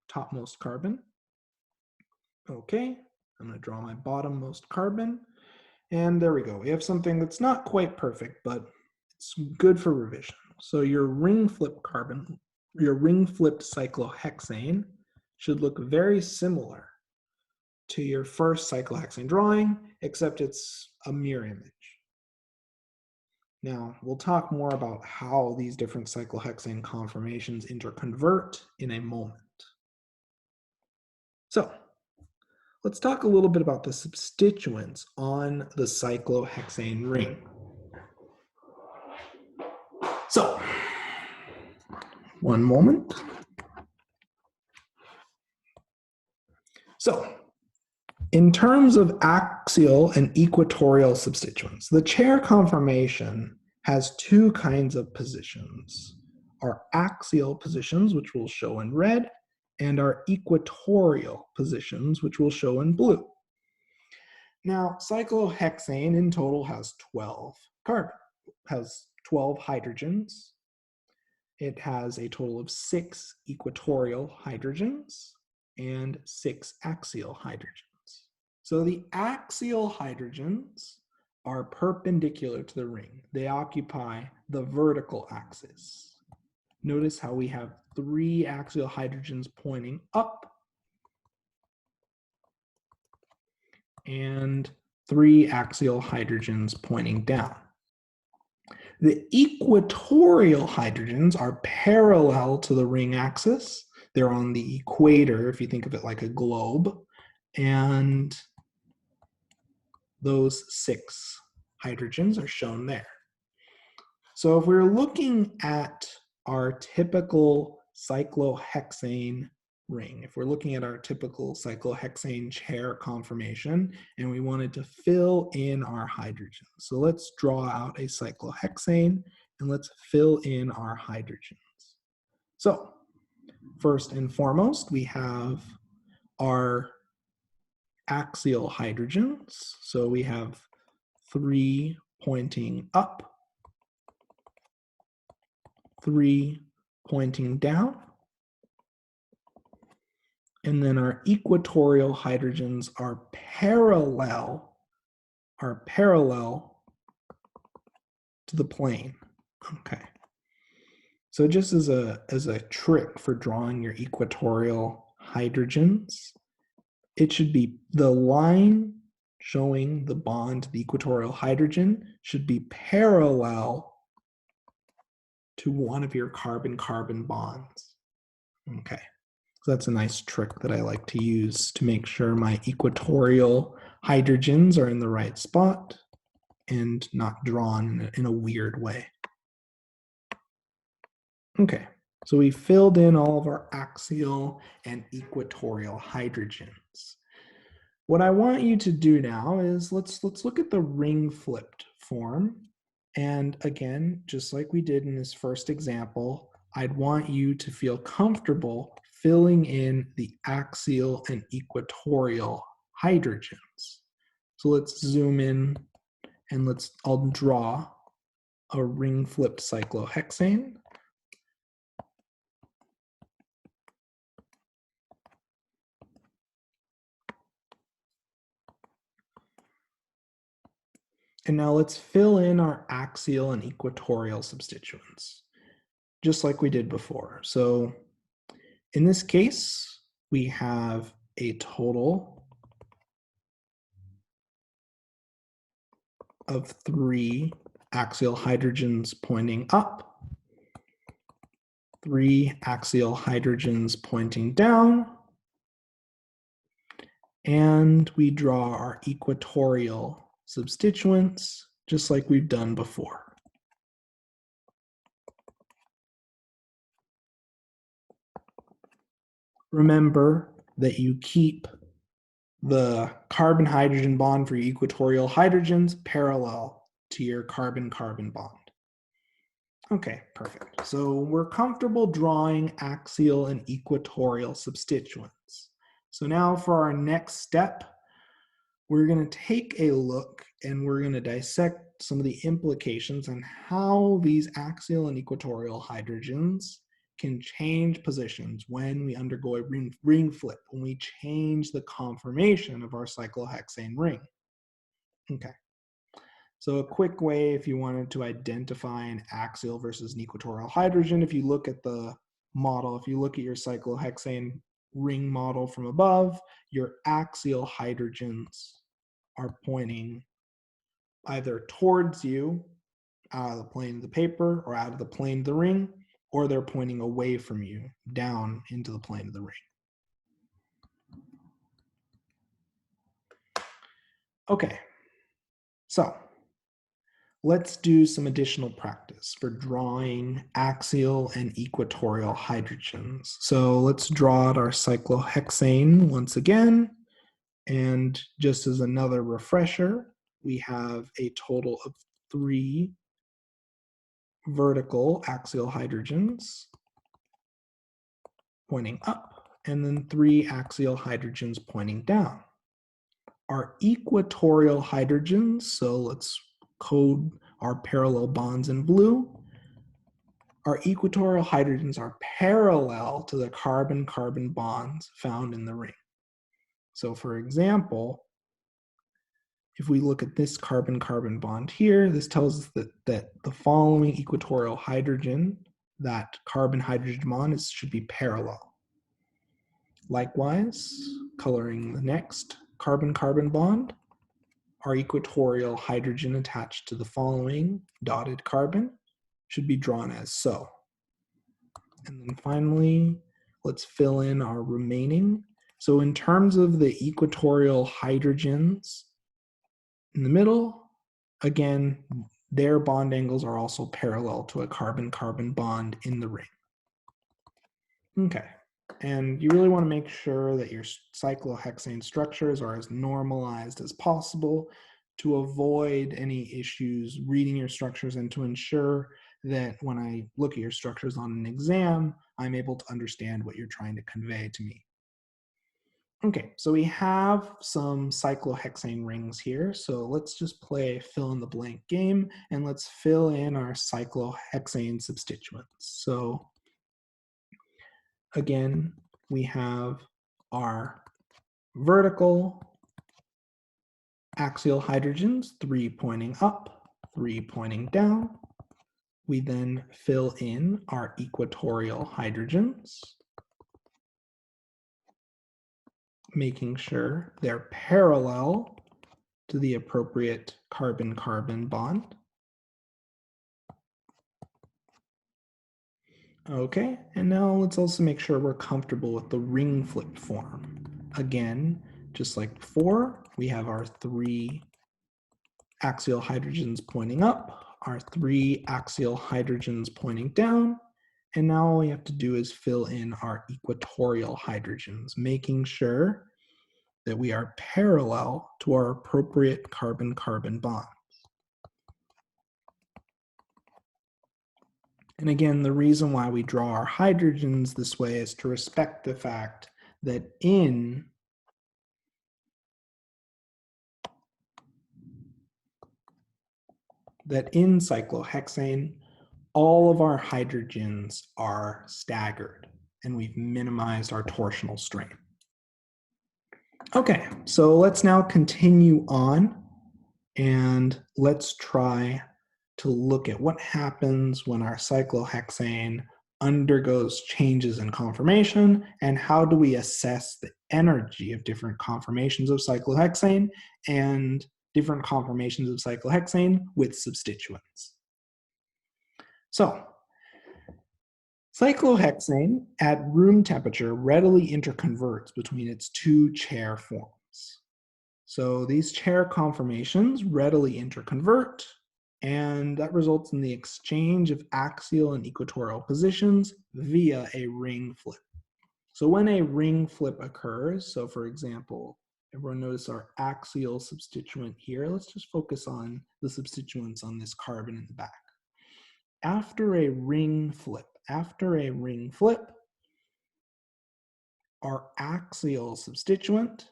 Speaker 1: topmost carbon. Okay, I'm going to draw my bottommost carbon. And there we go. We have something that's not quite perfect, but it's good for revision. So your ring flip carbon, your ring flipped cyclohexane should look very similar to your first cyclohexane drawing, except it's a mirror image. Now, we'll talk more about how these different cyclohexane conformations interconvert in a moment. So, let's talk a little bit about the substituents on the cyclohexane ring. So, one moment. So, in terms of axial and equatorial substituents, the chair conformation has two kinds of positions. Our axial positions, which we'll show in red, and our equatorial positions, which we'll show in blue. Now, cyclohexane in total has 12 carbon, has 12 hydrogens. It has a total of 6 equatorial hydrogens and 6 axial hydrogens. So the axial hydrogens are perpendicular to the ring. They occupy the vertical axis. Notice how we have 3 axial hydrogens pointing up and 3 axial hydrogens pointing down. The equatorial hydrogens are parallel to the ring axis. They're on the equator, if you think of it like a globe, and those 6 hydrogens are shown there. So if we're looking at our typical cyclohexane ring, if we're looking at our typical cyclohexane chair conformation and we wanted to fill in our hydrogens. So let's draw out a cyclohexane and let's fill in our hydrogens. So first and foremost, we have our axial hydrogens. So we have 3 pointing up, 3 pointing down, and then our equatorial hydrogens are parallel to the plane. Okay. So just as a trick for drawing your equatorial hydrogens, it should be the line showing the bond to the equatorial hydrogen should be parallel to one of your carbon-carbon bonds. Okay, so that's a nice trick that I like to use to make sure my equatorial hydrogens are in the right spot and not drawn in a weird way. Okay, so we filled in all of our axial and equatorial hydrogens. What I want you to do now is let's look at the ring flipped form. And again, just like we did in this first example, I'd want you to feel comfortable filling in the axial and equatorial hydrogens. So let's zoom in and I'll draw a ring flipped cyclohexane. And now let's fill in our axial and equatorial substituents, just like we did before. So in this case, we have a total of 3 axial hydrogens pointing up, 3 axial hydrogens pointing down, and we draw our equatorial substituents just like we've done before. Remember that you keep the carbon-hydrogen bond for your equatorial hydrogens parallel to your carbon-carbon bond. Okay, perfect. So we're comfortable drawing axial and equatorial substituents. So now for our next step, we're going to take a look and we're going to dissect some of the implications on how these axial and equatorial hydrogens can change positions when we undergo a ring flip, when we change the conformation of our cyclohexane ring. Okay. So a quick way, if you wanted to identify an axial versus an equatorial hydrogen, if you look at the model, if you look at your cyclohexane ring model from above, your axial hydrogens are pointing either towards you out of the plane of the paper or out of the plane of the ring, or they're pointing away from you down into the plane of the ring. Okay, so let's do some additional practice for drawing axial and equatorial hydrogens. So let's draw out our cyclohexane once again. And just as another refresher, we have a total of 3 vertical axial hydrogens pointing up, and then 3 axial hydrogens pointing down. Our equatorial hydrogens, so let's code our parallel bonds in blue. Our equatorial hydrogens are parallel to the carbon-carbon bonds found in the ring. So for example, if we look at this carbon-carbon bond here, this tells us that the following equatorial hydrogen, that carbon-hydrogen bond should be parallel. Likewise, coloring the next carbon-carbon bond, our equatorial hydrogen attached to the following dotted carbon should be drawn as so. And then finally, let's fill in our remaining. So in terms of the equatorial hydrogens in the middle, again, their bond angles are also parallel to a carbon-carbon bond in the ring. Okay, and you really want to make sure that your cyclohexane structures are as normalized as possible to avoid any issues reading your structures and to ensure that when I look at your structures on an exam, I'm able to understand what you're trying to convey to me. Okay, so we have some cyclohexane rings here. So let's just play fill in the blank game and let's fill in our cyclohexane substituents. So again, we have our vertical axial hydrogens, 3 pointing up, 3 pointing down. We then fill in our equatorial hydrogens, making sure they're parallel to the appropriate carbon-carbon bond. Okay, and now let's also make sure we're comfortable with the ring flip form. Again, just like before, we have our 3 axial hydrogens pointing up, our 3 axial hydrogens pointing down, and now all we have to do is fill in our equatorial hydrogens, making sure that we are parallel to our appropriate carbon-carbon bonds. And again, the reason why we draw our hydrogens this way is to respect the fact that in cyclohexane, all of our hydrogens are staggered, and we've minimized our torsional strain. Okay, so let's now continue on And let's try to look at what happens when our cyclohexane undergoes changes in conformation, and how do we assess the energy of different conformations of cyclohexane and different conformations of cyclohexane with substituents. So, cyclohexane at room temperature readily interconverts between its two chair forms. So these chair conformations readily interconvert, and that results in the exchange of axial and equatorial positions via a ring flip. So when a ring flip occurs, so for example, everyone notice our axial substituent here. Let's just focus on the substituents on this carbon in the back. After a ring flip, our axial substituent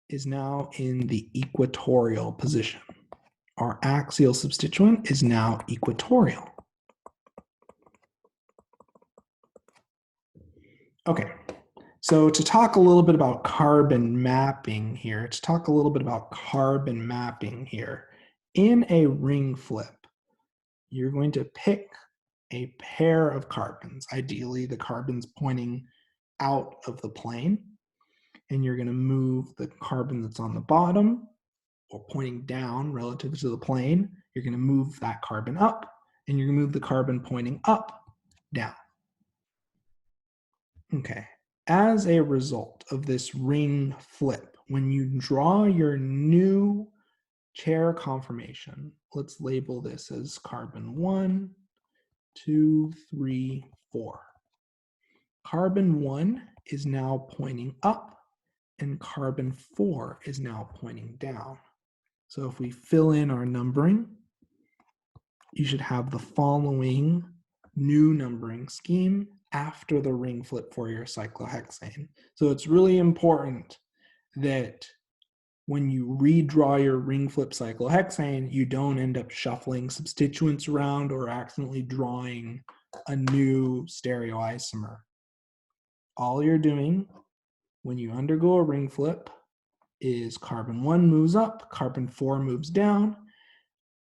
Speaker 1: is now in the equatorial position. Our axial substituent is now equatorial. Okay, so to talk a little bit about carbon mapping here, in a ring flip, you're going to pick a pair of carbons, ideally the carbons pointing out of the plane, and you're going to move the carbon that's on the bottom or pointing down relative to the plane. You're going to move that carbon up, and you're going to move the carbon pointing up, down. Okay, as a result of this ring flip, when you draw your new chair conformation, let's label this as carbon 1, 2, 3, 4. Carbon 1 is now pointing up, and carbon 4 is now pointing down. So if we fill in our numbering, you should have the following new numbering scheme after the ring flip for your cyclohexane. So it's really important that when you redraw your ring flip cyclohexane, you don't end up shuffling substituents around or accidentally drawing a new stereoisomer. All you're doing when you undergo a ring flip is carbon 1 moves up, carbon 4 moves down.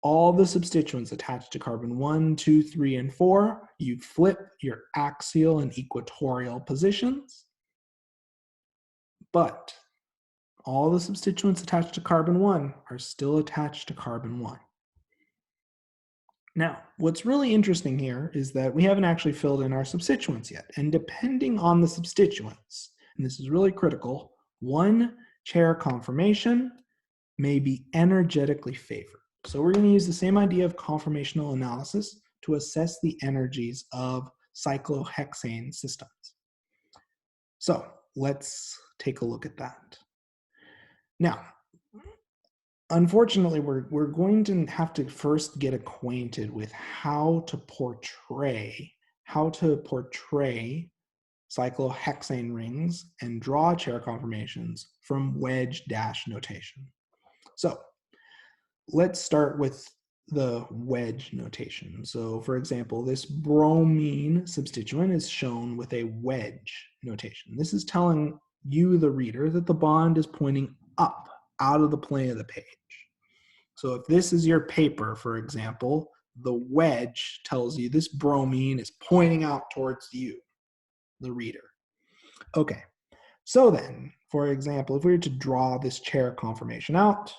Speaker 1: All the substituents attached to carbon 1, 2, 3, and 4, you flip your axial and equatorial positions, but all the substituents attached to carbon 1 are still attached to carbon 1. Now, what's really interesting here is that we haven't actually filled in our substituents yet, and depending on the substituents, and this is really critical, one chair conformation may be energetically favored. So we're going to use the same idea of conformational analysis to assess the energies of cyclohexane systems. So let's take a look at that. Now, unfortunately, we're going to have to first get acquainted with how to portray cyclohexane rings and draw chair conformations from wedge dash notation. So let's start with the wedge notation. So for example, this bromine substituent is shown with a wedge notation. This is telling you, the reader, that the bond is pointing up out of the plane of the page. So if this is your paper, for example, the wedge tells you this bromine is pointing out towards you, the reader. Okay, so then, for example, if we were to draw this chair conformation out,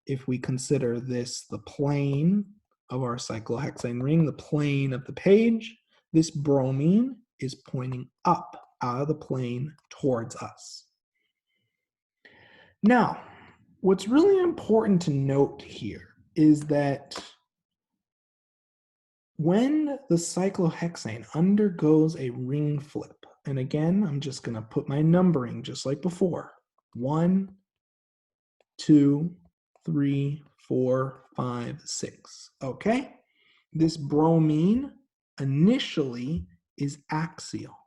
Speaker 1: if we consider this the plane of our cyclohexane ring, the plane of the page, this bromine is pointing up out of the plane towards us. Now, what's really important to note here is that when the cyclohexane undergoes a ring flip, and again, I'm just going to put my numbering just like before, 1, 2, 3, 4, 5, 6. Okay, this bromine initially is axial.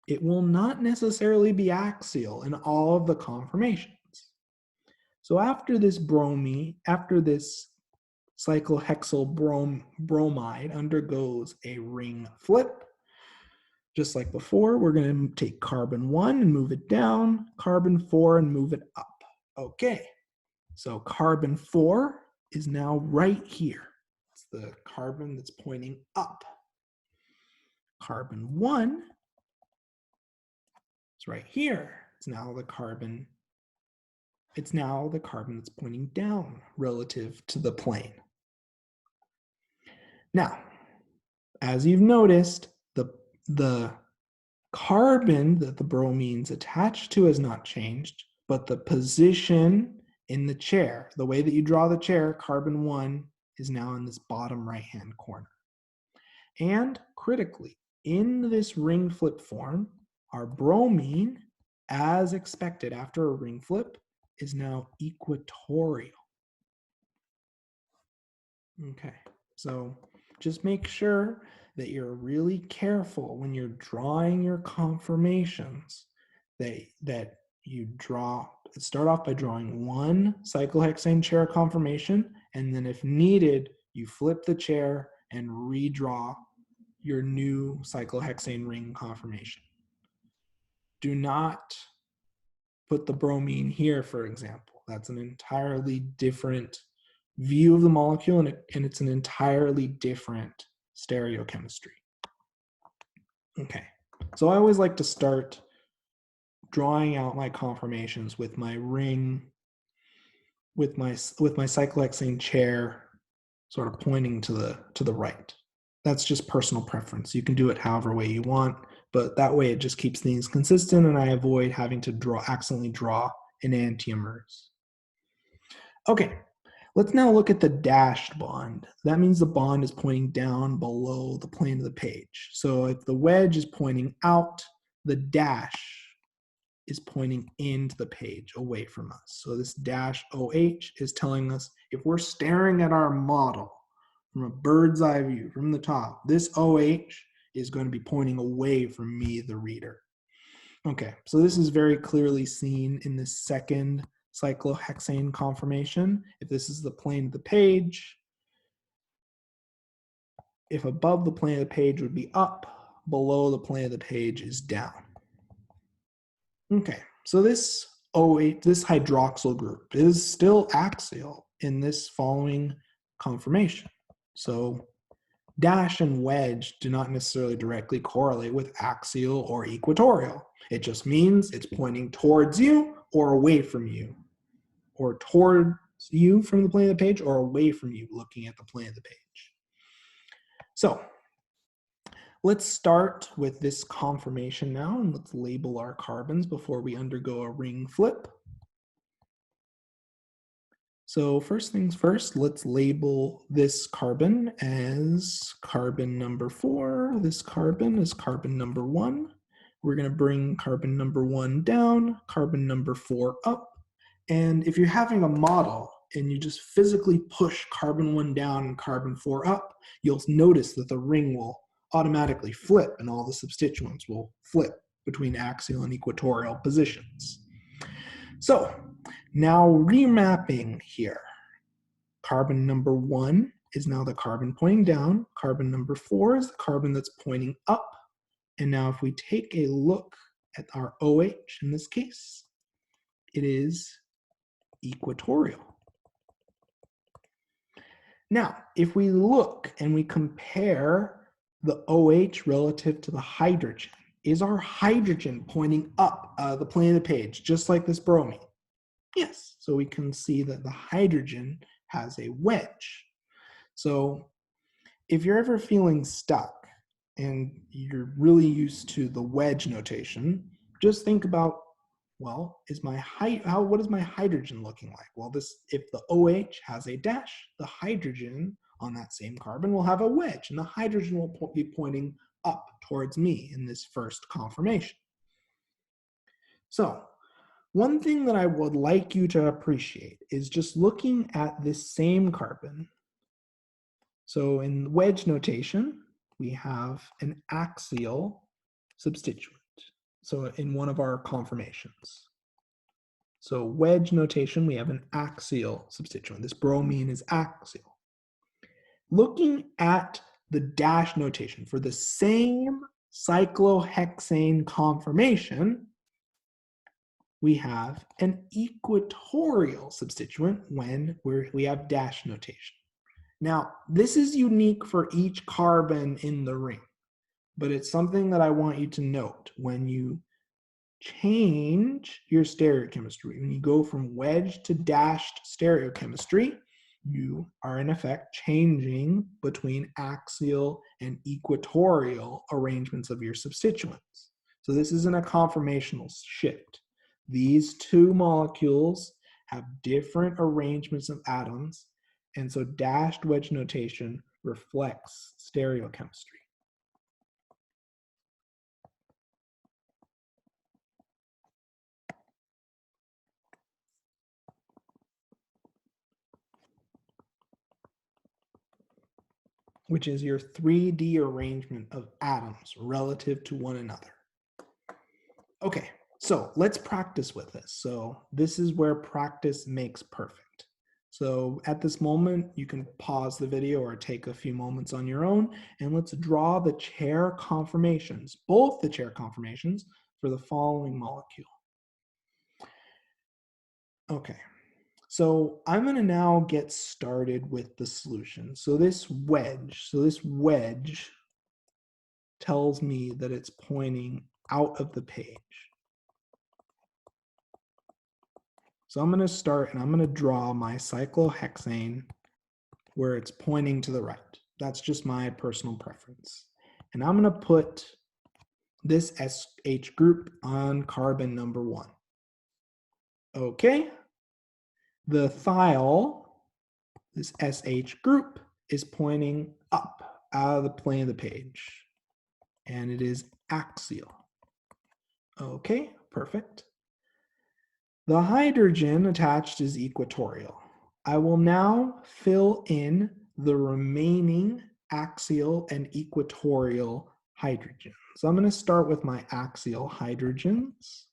Speaker 1: It will not necessarily be axial in all of the conformations. So after this cyclohexyl bromide undergoes a ring flip, just like before, we're going to take carbon 1 and move it down, carbon 4 and move it up. Okay, So carbon 4 is now right here. It's the carbon that's pointing up. Carbon 1 is right here. It's now the carbon that's pointing down relative to the plane. Now, as you've noticed, the carbon that the bromine's attached to has not changed, but the position in the chair, the way that you draw the chair, carbon 1 is now in this bottom right-hand corner. And critically, in this ring flip form, our bromine, as expected after a ring flip, is now equatorial. Okay, so just make sure that you're really careful when you're drawing your conformations that you start off by drawing one cyclohexane chair conformation, and then if needed, you flip the chair and redraw your new cyclohexane ring conformation. Do not put the bromine here, for example. That's an entirely different view of the molecule, and it's an entirely different stereochemistry. Okay, so I always like to start drawing out my conformations with my ring, with my cyclohexane chair sort of pointing to the right. That's just personal preference. You can do it however way you want, but that way it just keeps things consistent, and I avoid having to accidentally draw enantiomers. Okay, let's now look at the dashed bond. That means the bond is pointing down below the plane of the page. So if the wedge is pointing out, the dash is pointing into the page away from us. So this dash OH is telling us if we're staring at our model from a bird's eye view from the top, this OH is going to be pointing away from me, the reader. Okay, so this is very clearly seen in the second cyclohexane conformation. If this is the plane of the page, if above the plane of the page would be up, below the plane of the page is down. Okay, so this OH, this hydroxyl group is still axial in this following conformation. So dash and wedge do not necessarily directly correlate with axial or equatorial. It just means it's pointing towards you or away from you, or towards you from the plane of the page or away from you looking at the plane of the page. So let's start with this conformation now, and let's label our carbons before we undergo a ring flip. So first things first, let's label this carbon as carbon number 4. This carbon is carbon number 1. We're going to bring carbon number 1 down, carbon number 4 up. And if you're having a model and you just physically push carbon 1 down and carbon 4 up, you'll notice that the ring will automatically flip and all the substituents will flip between axial and equatorial positions. So now remapping here, carbon number 1 is now the carbon pointing down, carbon number 4 is the carbon that's pointing up, and now if we take a look at our OH in this case, it is equatorial. Now, if we look and we compare the OH relative to the hydrogen, is our hydrogen pointing up the plane of the page, just like this bromine? Yes, so we can see that the hydrogen has a wedge. So if you're ever feeling stuck and you're really used to the wedge notation, just think about, well, what is my hydrogen looking like? Well, if the OH has a dash, the hydrogen on that same carbon will have a wedge, and the hydrogen will be pointing up towards me in this first conformation. So one thing that I would like you to appreciate is just looking at this same carbon. So in wedge notation, we have an axial substituent. So in one of our conformations. So wedge notation, we have an axial substituent. This bromine is axial. Looking at the dash notation for the same cyclohexane conformation, we have an equatorial substituent when we have dash notation. Now, this is unique for each carbon in the ring, but it's something that I want you to note. When you change your stereochemistry, when you go from wedge to dashed stereochemistry, you are in effect changing between axial and equatorial arrangements of your substituents. So this isn't a conformational shift. These two molecules have different arrangements of atoms, and so dashed wedge notation reflects stereochemistry. Which is your 3D arrangement of atoms relative to one another. Okay, so let's practice with this. So this is where practice makes perfect. So at this moment, you can pause the video or take a few moments on your own, and let's draw the chair conformations, both the chair conformations for the following molecule. Okay. So I'm going to now get started with the solution. So this wedge tells me that it's pointing out of the page. So I'm going to start and I'm going to draw my cyclohexane where it's pointing to the right. That's just my personal preference. And I'm going to put this SH group on carbon number 1. Okay. The thiol, this SH group, is pointing up out of the plane of the page, and it is axial. Okay, perfect. The hydrogen attached is equatorial. I will now fill in the remaining axial and equatorial hydrogens. So I'm going to start with my axial hydrogens.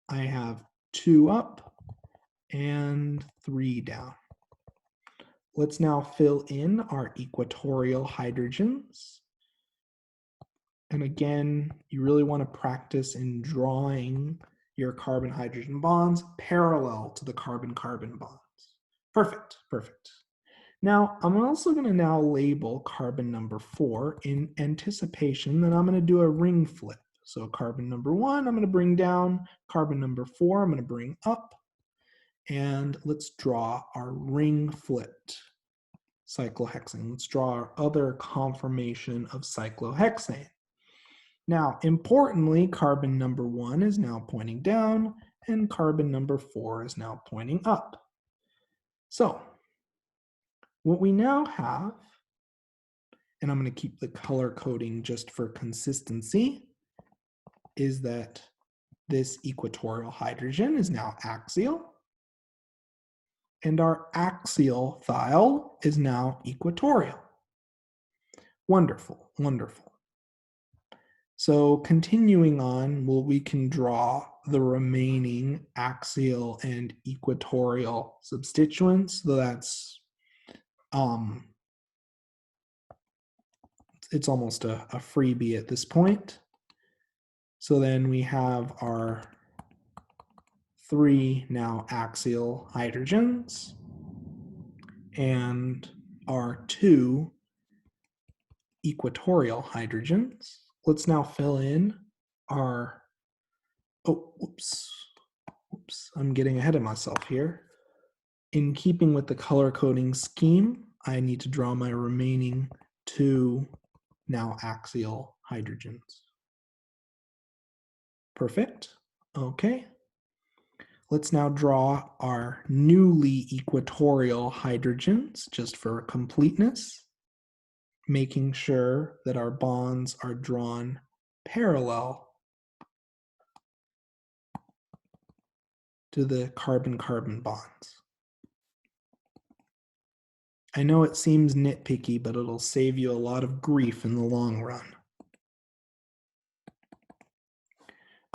Speaker 1: I have 2 up and 3 down. Let's now fill in our equatorial hydrogens. And again, you really want to practice in drawing your carbon-hydrogen bonds parallel to the carbon-carbon bonds. Perfect, perfect. Now, I'm also going to now label carbon number 4 in anticipation that I'm going to do a ring flip. So carbon number 1, I'm going to bring down. Carbon number 4, I'm going to bring up. And let's draw our ring flipped cyclohexane. Let's draw our other conformation of cyclohexane. Now, importantly, carbon number 1 is now pointing down, and carbon number 4 is now pointing up. So, what we now have, and I'm going to keep the color coding just for consistency, is that this equatorial hydrogen is now axial. And our axial thiol is now equatorial. Wonderful, wonderful. So continuing on, we can draw the remaining axial and equatorial substituents. So that's, it's almost a freebie at this point. So then we have our 3 now axial hydrogens and our 2 equatorial hydrogens. Let's now fill in our, whoops, I'm getting ahead of myself here. In keeping with the color coding scheme, I need to draw my remaining 2 now axial hydrogens. Perfect, okay. Let's now draw our newly equatorial hydrogens, just for completeness, making sure that our bonds are drawn parallel to the carbon-carbon bonds. I know it seems nitpicky, but it'll save you a lot of grief in the long run.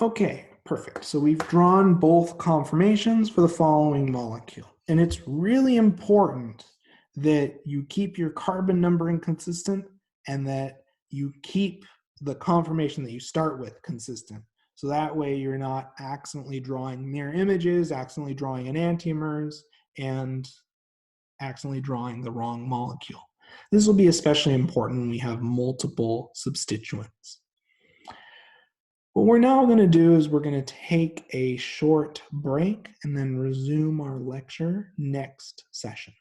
Speaker 1: Okay, perfect. So we've drawn both conformations for the following molecule. And it's really important that you keep your carbon numbering consistent and that you keep the conformation that you start with consistent. So that way you're not accidentally drawing mirror images, accidentally drawing enantiomers, and accidentally drawing the wrong molecule. This will be especially important when we have multiple substituents. What we're now going to do is we're going to take a short break and then resume our lecture next session.